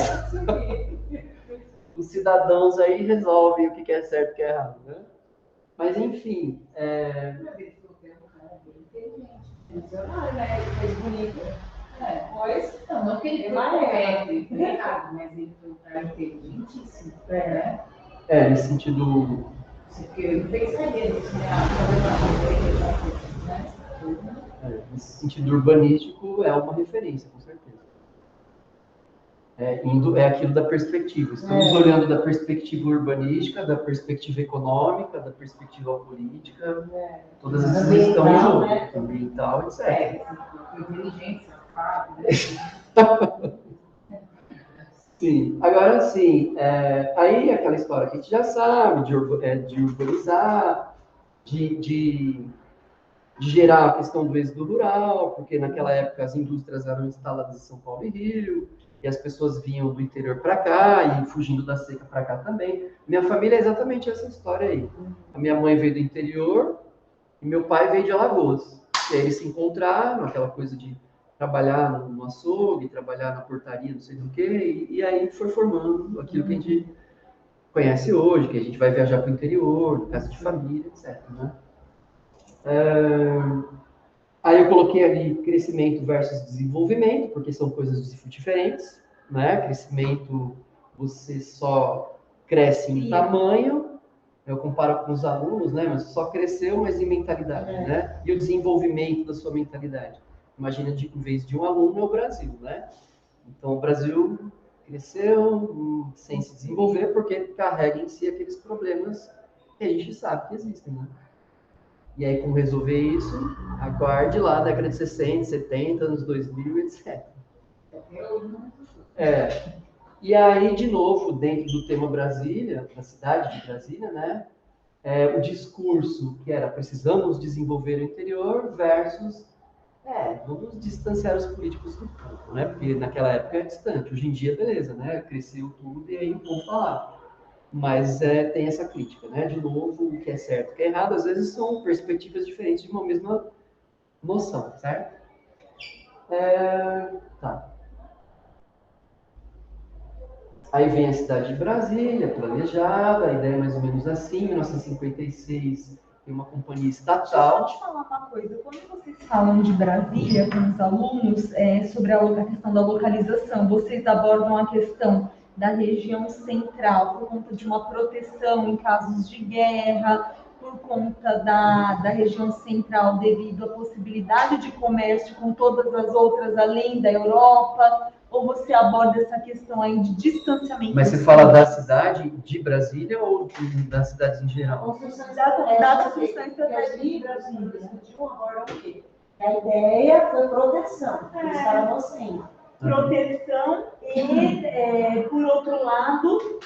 Os cidadãos aí resolvem o que é certo e o que é errado, né? Mas enfim. Funcionário, né? Ele fez bonito. Pois, não que ele foi correto e treinado, mas ele foi um cara inteligentíssimo, né? Nesse sentido. Porque ele fez saída, né? Nesse sentido urbanístico, é uma referência, com certeza. É aquilo da perspectiva. Estamos olhando da perspectiva urbanística, da perspectiva econômica, da perspectiva política. Todas essas estão em jogo, né? Ambiental, etc. Inteligência, Sim. Agora, sim, aí aquela história que a gente já sabe, de urbanizar, de gerar a questão do êxodo rural, porque naquela época as indústrias eram instaladas em São Paulo e Rio, e as pessoas vinham do interior para cá, e fugindo da seca para cá também. Minha família é exatamente essa história aí. A minha mãe veio do interior, e meu pai veio de Alagoas. E aí eles se encontraram, aquela coisa de trabalhar no açougue, trabalhar na portaria, não sei do que, e aí foi formando aquilo que a gente conhece hoje, que a gente vai viajar para o interior, casa de família, etc. Né? Aí eu coloquei ali crescimento versus desenvolvimento, porque são coisas diferentes, né? Crescimento, você só cresce em tamanho, eu comparo com os alunos, né? Mas só cresceu, mas em mentalidade, né? E o desenvolvimento da sua mentalidade. Imagina, em vez de um aluno, é o Brasil, né? Então, o Brasil cresceu sem se desenvolver, porque carrega em si aqueles problemas que a gente sabe que existem, né? E aí, como resolver isso? Aguarde lá, década de 60, 70, anos 2000, etc. E aí, de novo, dentro do tema Brasília, da cidade de Brasília, né? O discurso que era precisamos desenvolver o interior versus vamos distanciar os políticos do campo, né? Porque naquela época é distante. Hoje em dia, beleza, né? Cresceu tudo e aí o povo falar. Mas tem essa crítica, né? De novo, o que é certo, o que é errado, às vezes são perspectivas diferentes de uma mesma noção, certo? Tá. Aí vem a cidade de Brasília, planejada, a ideia é mais ou menos assim, 1956 tem uma companhia estatal. Deixa eu te falar uma coisa, quando vocês falam de Brasília com os alunos, sobre a questão da localização, vocês abordam a questão da região central por conta de uma proteção em casos de guerra, por conta da região central devido à possibilidade de comércio com todas as outras além da Europa, ou você aborda essa questão aí de distanciamento? Mas você fala da cidade de Brasília ou das cidades em geral? Construção estratégica de Brasília. Agora o quê? A ideia foi proteção, eles estavam assim. Proteção e, por outro lado,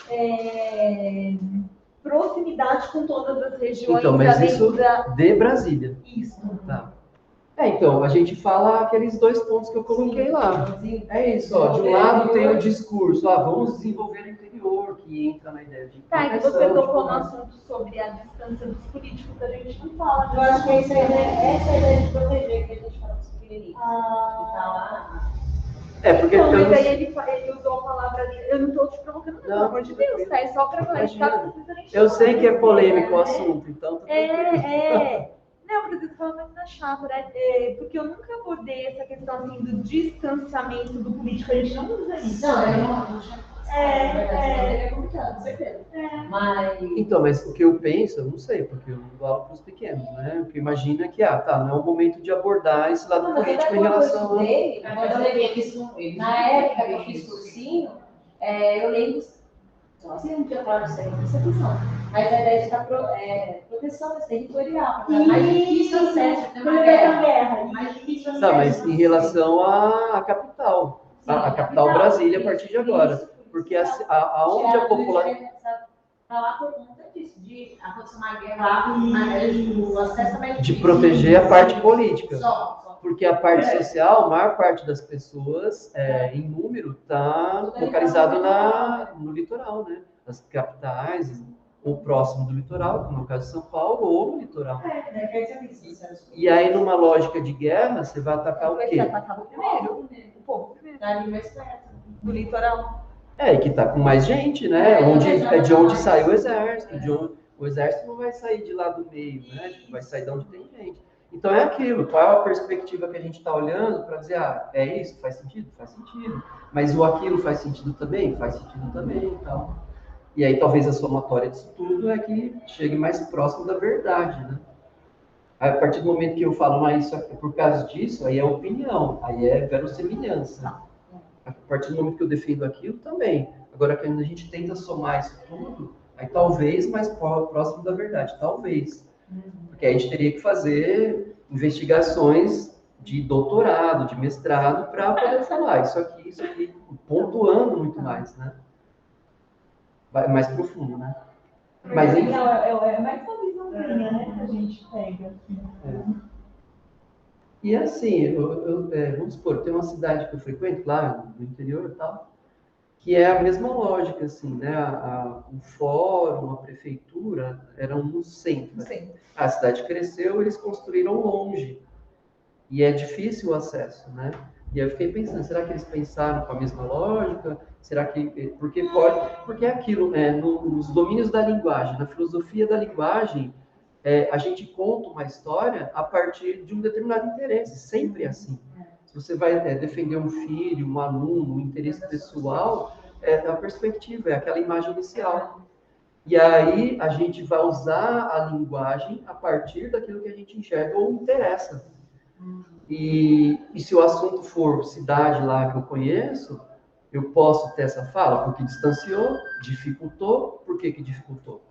proximidade com todas as regiões. Então, mas isso de Brasília. Isso. Tá. Então, a gente fala aqueles 2 pontos que eu coloquei lá. É isso, ó. De um lado tem o discurso, vamos desenvolver o interior, que entra na ideia de Tá, e você tocou no assunto sobre a distância dos políticos, a gente não fala. Eu acho que essa é a ideia de proteger que a gente fala dos pequenininhos. Tá lá. Porque então, mas aí ele usou a palavra, eu não estou te provocando, pelo amor de Deus, tá? É só para clarificar. Eu sei que é polêmico o assunto, então... Não, porque você falou muito na chapa, né? Porque eu nunca abordei essa questão assim, do distanciamento do político, a gente não usa isso. Não, é complicado, com certeza. Mas... Então, mas o que eu penso, eu não sei, porque eu não dou aula para os pequenos, né? O que imagina é que, não é o momento de abordar esse lado político em relação a... Na época que eu fiz cursinho, eu lembro, só assim, não tinha claro isso aí, essa questão. Mas a ideia de proteção territorial, mais difícil acesso, tem uma guerra, mais difícil acesso. Tá, mas em relação à capital, a capital Brasília a partir de agora, porque aonde a população... Está lá por conta disso, de acontecer uma guerra lá, o acesso é mais difícil. De proteger a parte política. Só. Porque a parte social, a maior parte das pessoas, em número, está localizado no litoral, né? As capitais, ou próximo do litoral, como no caso de São Paulo, ou no litoral. E aí, numa lógica de guerra, você vai atacar o quê? Vai atacar o povo primeiro. Tá ali mais perto. Do litoral. E que está com mais gente, né? De onde sai o exército. O exército não vai sair de lá do meio, né? Vai sair de onde tem gente. Então é aquilo, qual é a perspectiva que a gente está olhando para dizer, é isso, faz sentido? Faz sentido. Mas o aquilo faz sentido também? Faz sentido também e tal. E aí talvez a somatória disso tudo é que chegue mais próximo da verdade, né? Aí, a partir do momento que eu falo, isso é por causa disso, aí é opinião, aí é verossimilhança. A partir do momento que eu defendo aquilo, também. Agora, quando a gente tenta somar isso tudo, aí talvez mais próximo da verdade, talvez. Porque a gente teria que fazer investigações de doutorado, de mestrado, para poder falar isso aqui, pontuando muito mais, né? Mais profundo, né? Mas enfim. É mais uma visãozinha, né, que a gente pega. Assim. E assim, vamos supor, tem uma cidade que eu frequento lá no interior e tal, que é a mesma lógica, assim, né? O fórum, a prefeitura eram no centro. Sim. A cidade cresceu, eles construíram longe. E é difícil o acesso, né? E aí eu fiquei pensando, será que eles pensaram com a mesma lógica? Será que... Porque é aquilo, nos domínios da linguagem, na filosofia da linguagem, a gente conta uma história a partir de um determinado interesse, sempre é assim. Se você vai defender um filho, um aluno, um interesse pessoal, a perspectiva, é aquela imagem inicial. E aí a gente vai usar a linguagem a partir daquilo que a gente enxerga ou interessa. E se o assunto for cidade lá que eu conheço, eu posso ter essa fala, porque distanciou, dificultou, por que dificultou?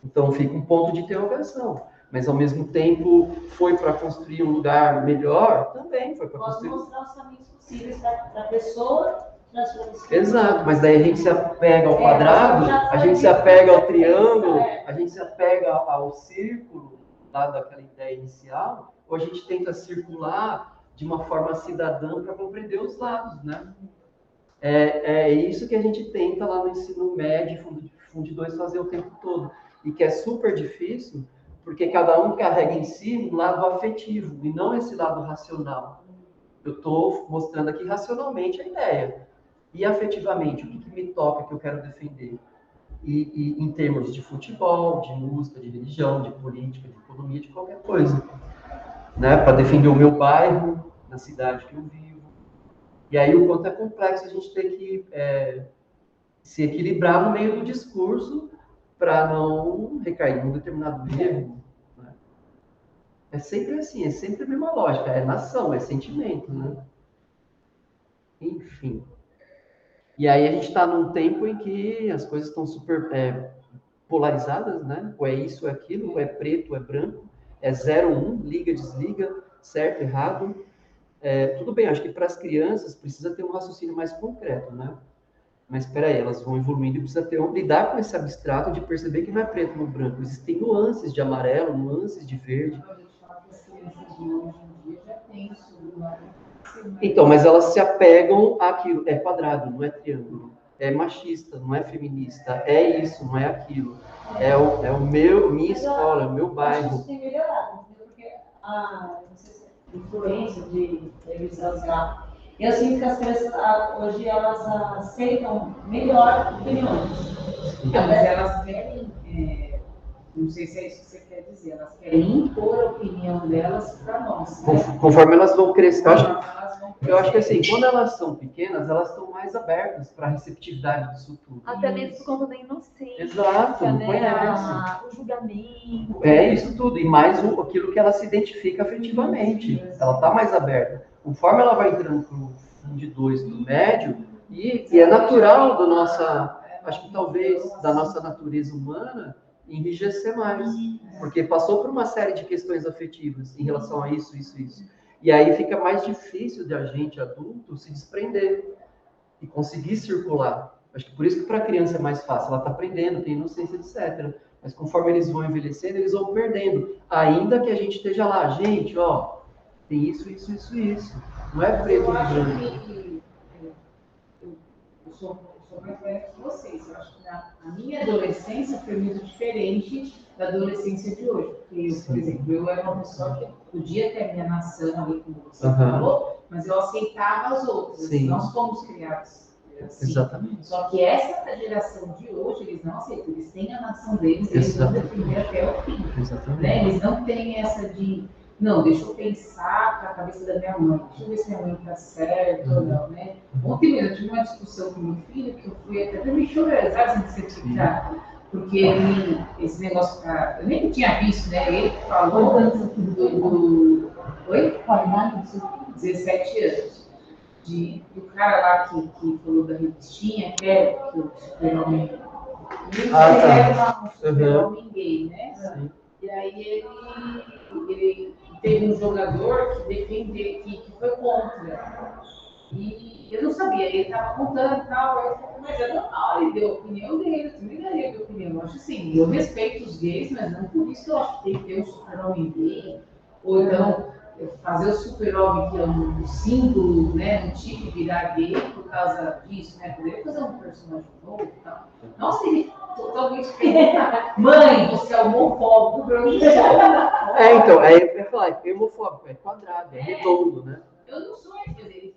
Então fica um ponto de interrogação. Mas ao mesmo tempo foi para construir um lugar melhor, também foi para construir. Pode mostrar os caminhos possíveis para a pessoa Exato, mas daí a gente se apega ao quadrado, a gente se apega ao triângulo, a gente se apega ao círculo, lá daquela ideia inicial, ou a gente tenta circular de uma forma cidadã para compreender os lados, né? É isso que a gente tenta lá no ensino médio, Fundo 2, fazer o tempo todo. E que é super difícil, porque cada um carrega em si um lado afetivo, e não esse lado racional. Eu estou mostrando aqui racionalmente a ideia. E afetivamente, o que me toca, que eu quero defender? E em termos de futebol, de música, de religião, de política, de economia, de qualquer coisa. Né? Para defender o meu bairro, na cidade que eu vivo. E aí o quanto é complexo a gente ter que se equilibrar no meio do discurso para não recair num determinado erro. Né? É sempre assim, é sempre a mesma lógica. É nação, é sentimento, né? Enfim. E aí a gente está num tempo em que as coisas estão super polarizadas, né? Ou é isso, ou é aquilo, ou é preto, ou é branco, é 0, 1, liga, desliga, certo, errado. Tudo bem, acho que para as crianças precisa ter um raciocínio mais concreto, né? Mas espera aí, elas vão evoluindo e precisa lidar com esse abstrato de perceber que não é preto no branco. Existem nuances de amarelo, nuances de verde. As crianças de hoje em dia já têm isso, né? Então, mas elas se apegam àquilo. É quadrado, não é triângulo. É machista, não é feminista. É isso, não é aquilo. É o minha escola, é o meu bairro. Isso tem melhorado, porque a influência de televisão já. Eu sinto que as crianças hoje elas aceitam melhor opiniões. Então, mas elas querem, não sei se é isso que você quer dizer, elas querem impor a opinião delas para nós. Né? Conforme elas vão crescer, eu acho que assim, quando elas são pequenas, elas estão mais abertas para a receptividade disso tudo. Até mesmo por conta da inocência. Exato, não né? conhece. O julgamento. É isso tudo, e mais aquilo que ela se identifica afetivamente. Ela está mais aberta. Conforme ela vai entrando para o Fundo 2 do médio, e é natural da nossa, acho que talvez da nossa natureza humana, enrijecer mais. Porque passou por uma série de questões afetivas em relação a isso. E aí fica mais difícil de a gente, adulto, se desprender e conseguir circular. Acho que por isso que para a criança é mais fácil. Ela está aprendendo, tem inocência, etc. Mas conforme eles vão envelhecendo, eles vão perdendo. Ainda que a gente esteja lá, gente, ó, tem isso. Não é preto Eu e acho branco. que eu sou mais velha que vocês. Eu acho que a minha adolescência foi muito diferente da adolescência de hoje. Porque, por exemplo, eu era uma pessoa que podia ter a minha nação ali, como você falou, mas eu aceitava as outras. Sim. Nós fomos criados assim. Exatamente. Só que essa geração de hoje, eles não aceitam. Eles têm a nação deles, eles vão defender até o fim. Exatamente. Né? Eles não têm essa de, não, deixa eu pensar com a cabeça da minha mãe, deixa eu ver se minha mãe está certa ou não, né? Ontem mesmo eu tive uma discussão com meu filho, que eu fui até me chorar, sabe, sem certificar? Porque ele, esse negócio, eu nem tinha visto, né? Ele falou do oi? 17 anos. Do cara lá que falou da revistinha, que é que o super-homem. Ele era um super-homem gay, né? Sim. E aí ele teve um jogador que defendeu, que foi contra. E eu não sabia, ele estava contando e tal, mas é normal, ele deu a opinião dele, eu também daria a minha opinião. Eu acho assim, eu respeito os gays, mas não por isso que eu acho que tem que ter um super-homem gay, ou então fazer o super-homem que é um símbolo, né, um tipo virar gay por causa disso, né? Poderia fazer um personagem novo e tal. Nossa, ele totalmente mãe, você é homofóbico, eu não sou. Então, aí eu ia falar, é homofóbico, é quadrado, é redondo, né? Eu não sou, quer dizer,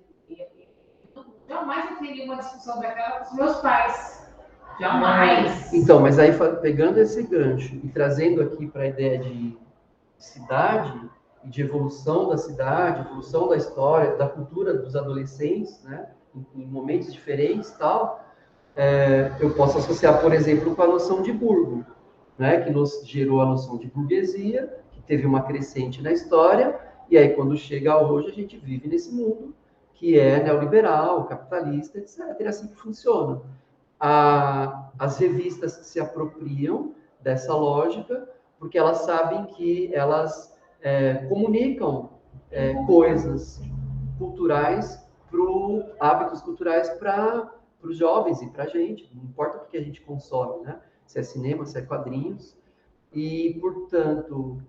jamais eu teria uma discussão daquela com os meus pais. Jamais. Então, mas aí pegando esse gancho e trazendo aqui para a ideia de cidade e de evolução da cidade, evolução da história, da cultura dos adolescentes, né, em momentos diferentes e tal, eu posso associar, por exemplo, com a noção de burgo, né, que nos gerou a noção de burguesia, que teve uma crescente na história, e aí quando chega a hoje a gente vive nesse mundo que é neoliberal, capitalista, etc. É assim que funciona. As revistas se apropriam dessa lógica porque elas sabem que elas comunicam coisas culturais hábitos culturais para os jovens e para a gente. Não importa o que a gente consome, né? Se é cinema, se é quadrinhos. E, portanto,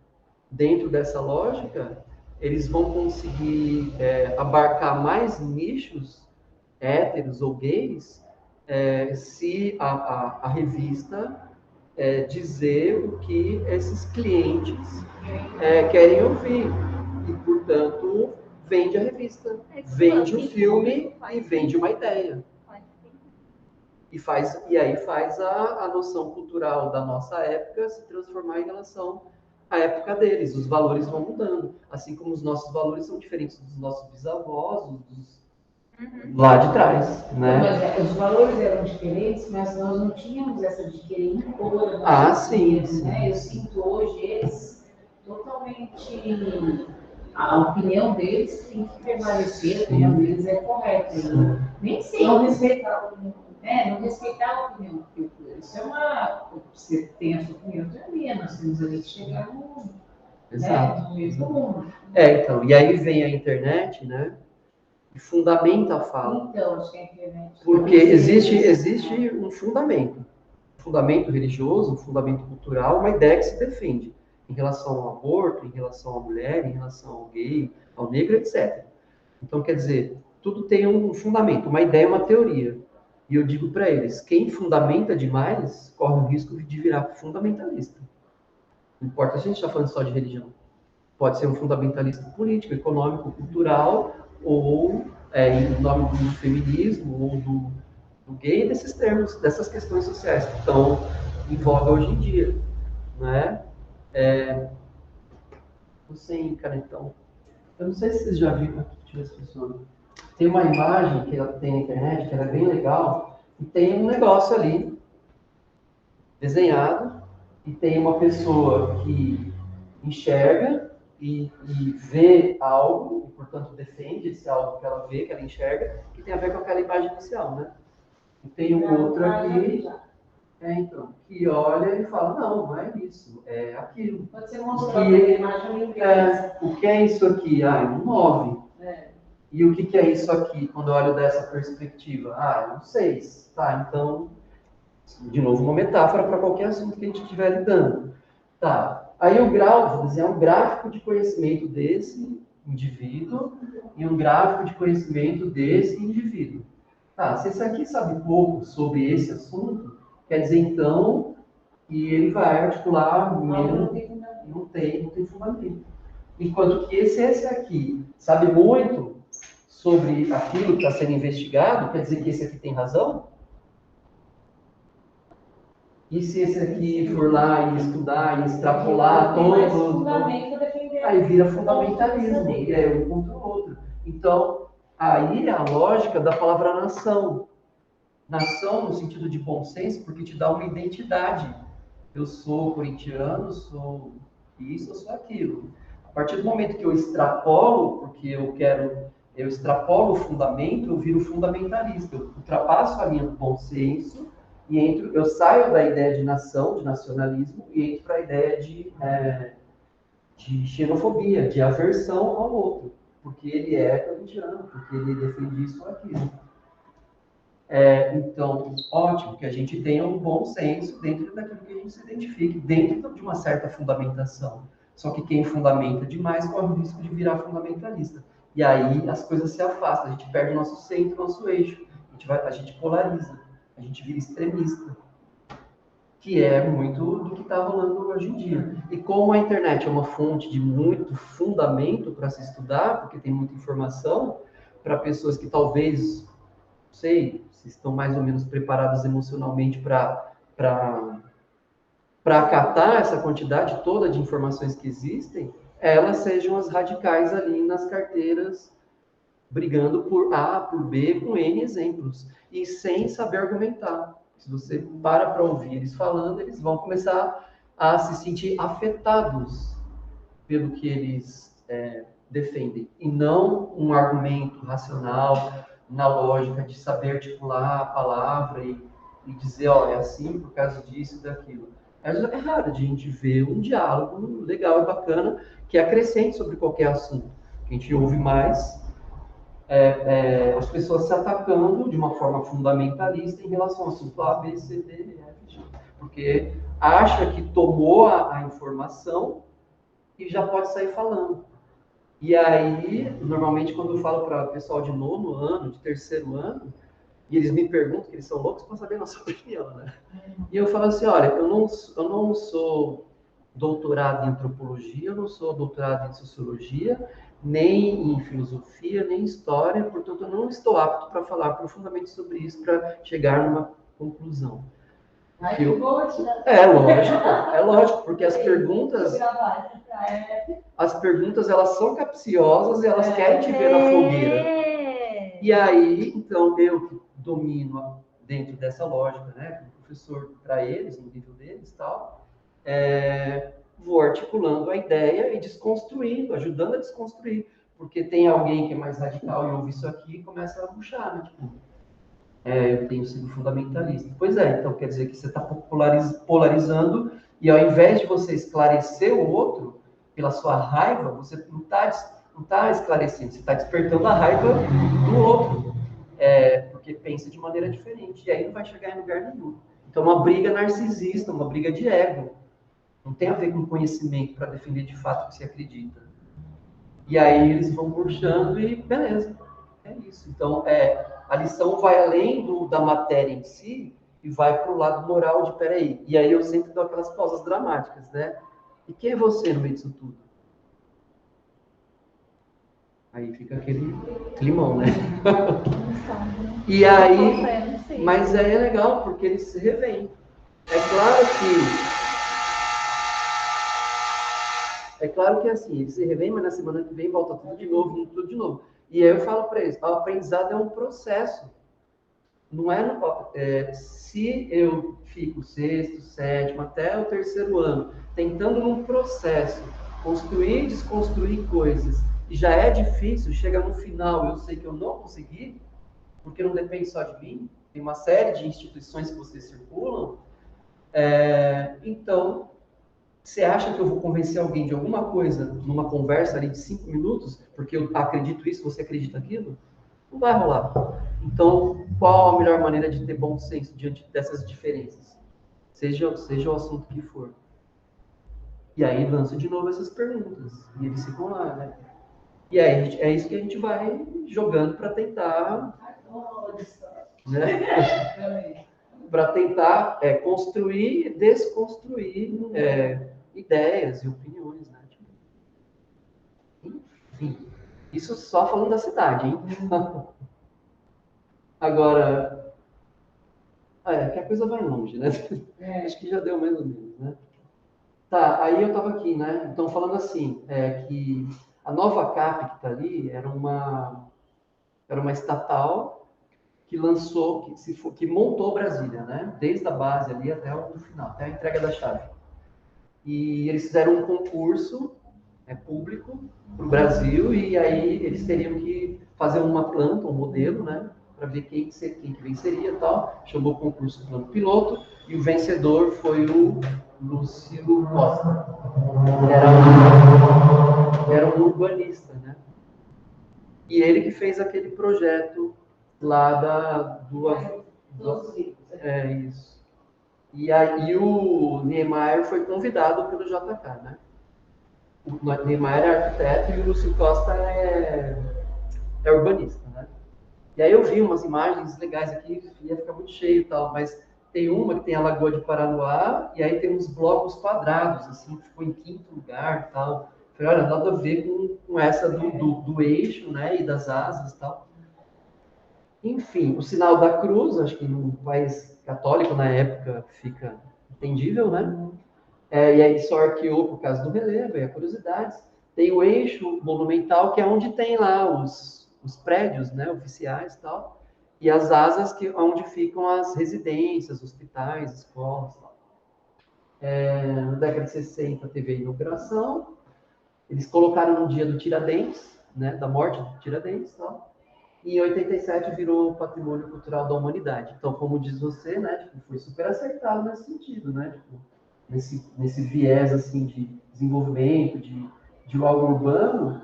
dentro dessa lógica, eles vão conseguir abarcar mais nichos héteros ou gays se a revista dizer o que esses clientes querem ouvir. E, portanto, vende a revista, vende o filme e vende uma ideia. E aí faz a noção cultural da nossa época se transformar em relação à época deles. Os valores vão mudando. Assim como os nossos valores são diferentes dos nossos bisavós, lá de trás, né? Mas os valores eram diferentes, mas nós não tínhamos essa de querer impor. Sim. Né? Eu sinto hoje eles totalmente... A opinião deles tem que permanecer, a opinião deles é correta. Nem sempre. Não respeitar a opinião do cultura. Isso é uma... Você tem a sua opinião, eu tenho a nós temos ali que chegar no mesmo mundo. Então, e aí vem a internet, né? E fundamenta a fala. Então, acho que a internet... Porque existe um fundamento religioso, um fundamento cultural, uma ideia que se defende em relação ao aborto, em relação à mulher, em relação ao gay, ao negro, etc. Então, quer dizer, tudo tem um fundamento, uma ideia, uma teoria. E eu digo para eles, quem fundamenta demais corre o risco de virar fundamentalista. Não importa se a gente está falando só de religião. Pode ser um fundamentalista político, econômico, cultural, ou em nome do feminismo, ou do gay, desses termos, dessas questões sociais que estão em voga hoje em dia. Né? Não sei, canetão. Eu não sei se vocês já viram, deixa eu ver se funciona. Tem uma imagem que ela tem na internet, que ela é bem legal, e tem um negócio ali, desenhado, e tem uma pessoa que enxerga e vê algo, e portanto defende esse algo que ela vê, que ela enxerga, que tem a ver com aquela imagem inicial, né? E tem um outro aqui, que olha e fala, não é isso, é aquilo. Pode ser mostrado a imagem. O que é isso aqui? É um 9. E o que é isso aqui, quando eu olho dessa perspectiva? É um 6. Tá, então, de novo, uma metáfora para qualquer assunto que a gente estiver lidando. Tá, aí o grau, vou desenhar um gráfico de conhecimento desse indivíduo e um gráfico de conhecimento desse indivíduo. Tá, se esse aqui sabe pouco sobre esse assunto, quer dizer, então, que ele vai articular não tem fundamento. Enquanto que esse aqui sabe muito sobre aquilo que está sendo investigado, quer dizer que esse aqui tem razão? E se esse aqui for lá e estudar e extrapolar todo... Aí vira fundamentalismo, e é um contra o outro. Então, aí é a lógica da palavra nação. Nação no sentido de bom senso, porque te dá uma identidade. Eu sou corintiano, sou isso, eu sou aquilo. A partir do momento que eu extrapolo, porque eu extrapolo o fundamento, eu viro fundamentalista. Eu ultrapasso a linha do bom senso e eu saio da ideia de nação, de nacionalismo, e entro para a ideia de xenofobia, de aversão ao outro. Porque ele é corintiano, porque ele defende isso ou aquilo. Então, ótimo que a gente tenha um bom senso dentro daquilo que a gente se identifique, dentro de uma certa fundamentação. Só que quem fundamenta demais corre o risco de virar fundamentalista. E aí as coisas se afastam, a gente perde o nosso centro, o nosso eixo. A gente polariza, a gente vira extremista. Que é muito do que está rolando hoje em dia. E como a internet é uma fonte de muito fundamento para se estudar, porque tem muita informação, para pessoas que talvez, não sei, se estão mais ou menos preparadas emocionalmente para acatar essa quantidade toda de informações que existem, elas sejam as radicais ali nas carteiras, brigando por A, por B, com N exemplos, e sem saber argumentar. Se você para ouvir eles falando, eles vão começar a se sentir afetados pelo que eles defendem, e não um argumento racional, na lógica de saber articular a palavra e dizer, olha, é assim por causa disso e daquilo. É raro de a gente ver um diálogo legal e bacana que acrescente sobre qualquer assunto. A gente ouve mais as pessoas se atacando de uma forma fundamentalista em relação ao assunto A, B, C, D, E, F, G. Porque acha que tomou a informação e já pode sair falando. E aí, normalmente, quando eu falo para o pessoal de 9º ano, de 3º ano, e eles me perguntam, que eles são loucos para saber a nossa opinião, né? E eu falo assim, olha, eu não sou doutorado em antropologia, eu não sou doutorado em sociologia, nem em filosofia, nem em história, portanto, eu não estou apto para falar profundamente sobre isso, para chegar numa conclusão. É lógico, porque as perguntas elas são capciosas e elas querem te ver na fogueira. E aí, então, eu que domino dentro dessa lógica, né, como professor para eles, no nível deles e tal, vou articulando a ideia e desconstruindo, ajudando a desconstruir, porque tem alguém que é mais radical e ouve isso aqui e começa a puxar, né, tipo, eu tenho sido fundamentalista. Pois é, então quer dizer que você está polarizando e ao invés de você esclarecer o outro pela sua raiva, você não está esclarecendo, você está despertando a raiva do outro, porque pensa de maneira diferente e aí não vai chegar em lugar nenhum. Então uma briga narcisista, uma briga de ego, não tem a ver com conhecimento para defender de fato o que você acredita. E aí eles vão puxando e beleza, é isso. Então a lição vai além da matéria em si e vai para o lado moral de peraí. E aí eu sempre dou aquelas pausas dramáticas, né? E quem é você no meio disso tudo? Aí fica aquele climão, né? E aí, mas aí é legal porque eles se revêem. É claro que assim, eles se revêem, mas na semana que vem volta tudo de novo, tudo de novo. E aí eu falo para eles, o aprendizado é um processo. Não se eu fico 6º, 7º, até o 3º ano, tentando num processo, construir e desconstruir coisas, e já é difícil, chega no final, eu sei que eu não consegui, porque não depende só de mim, tem uma série de instituições que vocês circulam, então, você acha que eu vou convencer alguém de alguma coisa numa conversa ali de 5 minutos, porque eu acredito isso, você acredita aquilo? Não vai rolar. Então, qual a melhor maneira de ter bom senso diante dessas diferenças? Seja o assunto que for. E aí lanço de novo essas perguntas. E eles ficam lá, né? E aí é isso que a gente vai jogando para tentar... né? Para tentar construir e desconstruir ideias e opiniões, né? Enfim, isso só falando da cidade, hein? Agora, que a coisa vai longe, né? Acho que já deu mais ou menos, né? Tá, aí eu estava aqui, né? Então, falando assim, que a Nova Cap que está ali era uma estatal que lançou, que montou Brasília, né? Desde a base ali até o final, até a entrega da chave. E eles fizeram um concurso público para o Brasil e aí eles teriam que fazer uma planta, um modelo, né? Para ver quem que venceria e tal. Chamou o concurso plano piloto e o vencedor foi o Lúcio Costa. Ele era um urbanista, né? E ele que fez aquele projeto lá isso. E aí o Niemeyer foi convidado pelo JK, né? O Niemeyer é arquiteto e o Lúcio Costa é urbanista, né? E aí eu vi umas imagens legais aqui, ia ficar muito cheio e tal, mas tem uma que tem a Lagoa de Paranoá, e aí tem uns blocos quadrados, assim, que ficou em 5º lugar e tal. Falei, olha, nada a ver com essa do eixo, né, e das asas e tal. Enfim, o sinal da cruz, acho que no país católico na época fica entendível, né? E aí só arqueou por causa do relevo e a curiosidade. Tem o eixo monumental, que é onde tem lá os prédios, né, oficiais e tal, e as asas, que é onde ficam as residências, hospitais, escolas. Tal. Na década de 60 teve a inauguração, eles colocaram no dia do Tiradentes, né, da morte do Tiradentes, tal. E em 87 virou Patrimônio Cultural da Humanidade. Então, como diz você, né, tipo, foi super acertado nesse sentido, né, tipo, nesse viés assim de desenvolvimento, de algo urbano,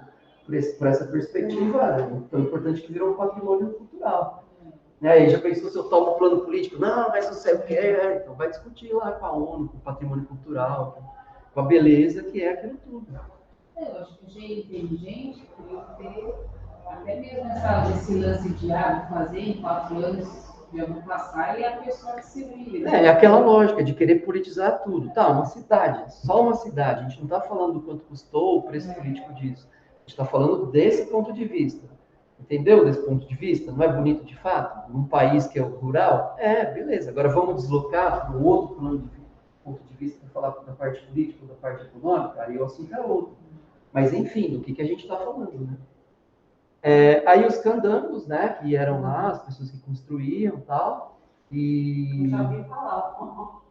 por essa perspectiva, é tão importante que virou um patrimônio cultural. Aí já pensou se eu tomo o plano político? Não, mas você quer, então vai discutir lá com a ONU, com o patrimônio cultural, com a beleza que é aquilo tudo. Eu acho que gente inteligente poderia ter até mesmo esse lance de fazer em 4 anos, já vou passar e a pessoa que se vire. É aquela lógica de querer politizar tudo. Tá, uma cidade, só uma cidade. A gente não está falando do quanto custou o preço político disso. A gente está falando desse ponto de vista. Entendeu? Desse ponto de vista? Não é bonito de fato? Num país que é o rural? Beleza. Agora vamos deslocar para um outro ponto de vista para falar da parte política ou da parte econômica? Aí o assunto é outro. Mas, enfim, do que a gente está falando, né? Aí os candangos, né, que eram lá, as pessoas que construíam e tal, e Já ouvi falar.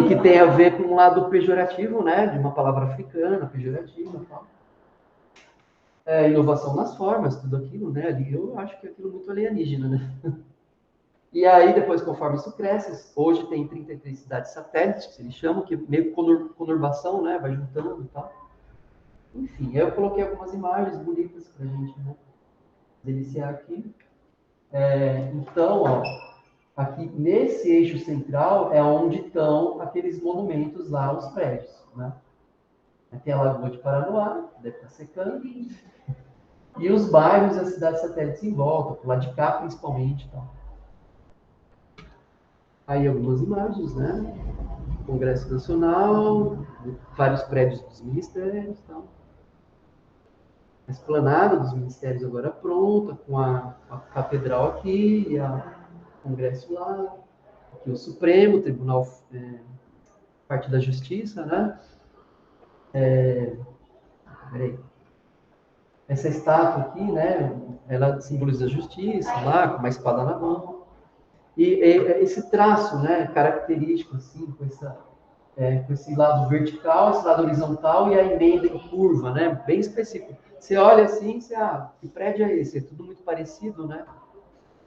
que tem a ver com um lado pejorativo, né, de uma palavra africana, pejorativa e tal. Inovação nas formas, tudo aquilo, né, ali eu acho que é aquilo muito alienígena, né. E aí, depois, conforme isso cresce, hoje tem 33 cidades satélites, que eles chamam, que meio conurbação, né, vai juntando e tal. Enfim, eu coloquei algumas imagens bonitas pra gente, né, deliciar aqui. Então, ó, aqui nesse eixo central é onde estão aqueles monumentos lá, os prédios, né? Tem a Lagoa de Paranoá, que deve estar secando, e os bairros e as cidades satélites em volta, por lá de cá principalmente. Então. Aí algumas imagens, né? Congresso Nacional, vários prédios dos ministérios, tal. A esplanada dos ministérios agora pronta, com a catedral aqui, e o Congresso lá, aqui o Supremo, Tribunal, parte da Justiça, né? Peraí. Essa estátua aqui, né? Ela simboliza a justiça, lá, com uma espada na mão. E esse traço, né? Característico, assim, com esse lado vertical, esse lado horizontal e a emenda em curva, né? Bem específico. Você olha assim, que prédio é esse? É tudo muito parecido, né?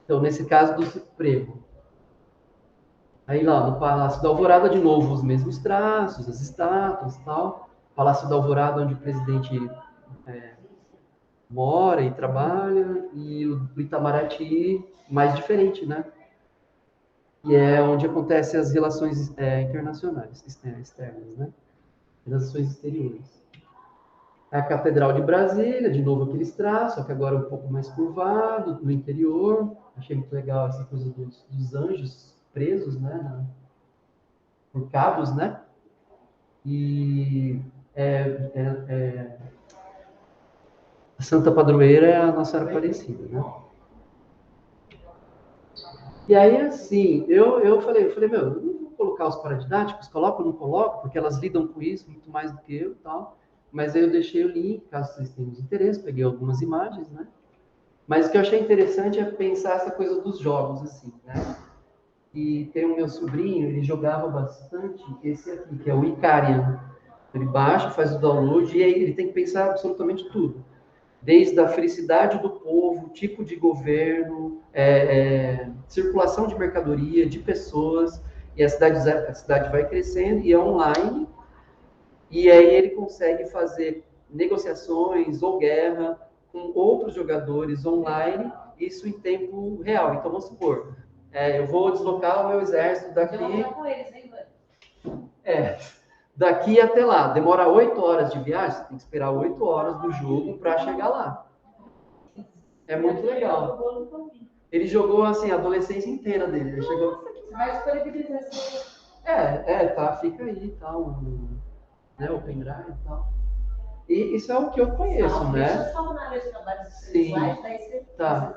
Então, nesse caso do Supremo. Aí lá, no Palácio da Alvorada, de novo, os mesmos traços, as estátuas e tal. Palácio da Alvorada, onde o presidente mora e trabalha. E o Itamaraty, mais diferente, né? E é onde acontecem as relações internacionais, externas, né? Relações exteriores. A Catedral de Brasília, de novo aqueles traços, só que agora um pouco mais curvado, no interior. Achei muito legal essa coisa dos anjos presos, né? Por cabos, né? E a Santa Padroeira é a Nossa Senhora Aparecida, né? E aí, assim, eu falei, meu, eu não vou colocar os paradidáticos, coloco ou não coloco, porque elas lidam com isso muito mais do que eu e tal. Mas aí eu deixei o link, caso vocês tenham interesse, peguei algumas imagens, né? Mas o que eu achei interessante é pensar essa coisa dos jogos, assim, né? E tem o meu sobrinho, ele jogava bastante esse aqui, que é o Icarian. Ele baixa, faz o download e aí ele tem que pensar absolutamente tudo. Desde a felicidade do povo, tipo de governo, circulação de mercadoria, de pessoas, e a cidade vai crescendo e é online. E aí ele consegue fazer negociações ou guerra com outros jogadores online, isso em tempo real. Então, vamos supor, eu vou deslocar o meu exército daqui... daqui até lá. Demora 8 horas de viagem, você tem que esperar 8 horas do jogo para chegar lá. É muito legal. Ele jogou, assim, a adolescência inteira dele. Ele chegou... Mas disponibilização. Tá, fica aí, tal, né, o pendrive e tal. E isso é o que eu conheço, né? Deixa eu só na área de trabalhos visuais, daí você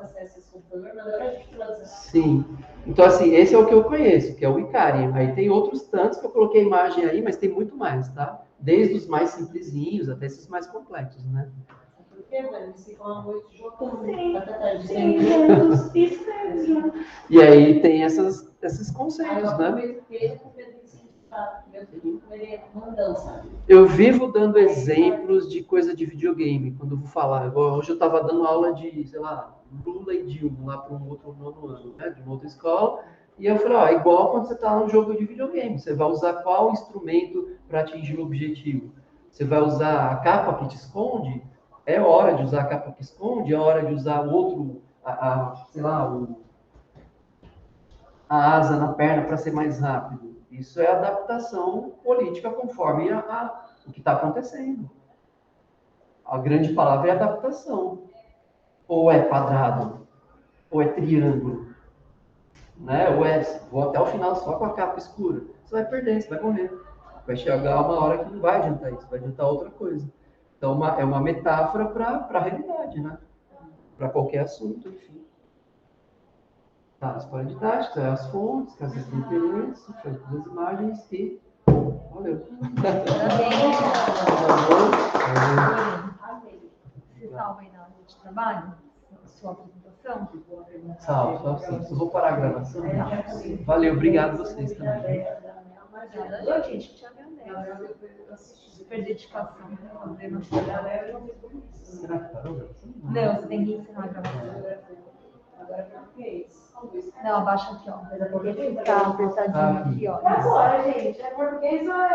acessa esse computador, manda pra gente fazer. Sim. Então, assim, esse é o que eu conheço, que é o Icarian. Aí tem outros tantos que eu coloquei imagem aí, mas tem muito mais, tá? Desde os mais simplesinhos até esses mais complexos, né? Por quê, velho? Eles ficam à noite jogando. E aí tem esses conceitos, né? Eu vivo dando exemplos de coisa de videogame, quando eu vou falar. Hoje eu estava dando aula de, sei lá, Lula e Dilma, lá para um outro nono ano, né, de uma outra escola. E eu falei, igual quando você está num jogo de videogame, você vai usar qual instrumento para atingir o objetivo? Você vai usar a capa que te esconde? É hora de usar a capa que esconde, é hora de usar o outro, sei lá, a asa na perna para ser mais rápido. Isso é adaptação política conforme o que está acontecendo. A grande palavra é adaptação. Ou é quadrado, ou é triângulo, né? Ou é, vou até o final só com a capa escura. Você vai perder, você vai morrer. Vai chegar uma hora que não vai adiantar isso, vai adiantar outra coisa. Então, é uma metáfora para a realidade, né? Para qualquer assunto, enfim. Tá, as didáticas, as fontes, que às vezes tem interesse, as imagens e... Valeu. Você salva aí na área de trabalho? Sua apresentação? Salve, sim. Eu vou parar a gravação. Valeu, obrigado a vocês também. Obrigada, gente, te agradeço. Super dedicação para fazer nosso trabalho. Será que parou a gravação? Não, você tem que encerrar a gravação. Não, abaixa aqui, ó. Porque fica apertadinho aqui, ó. Agora, gente, é português ou é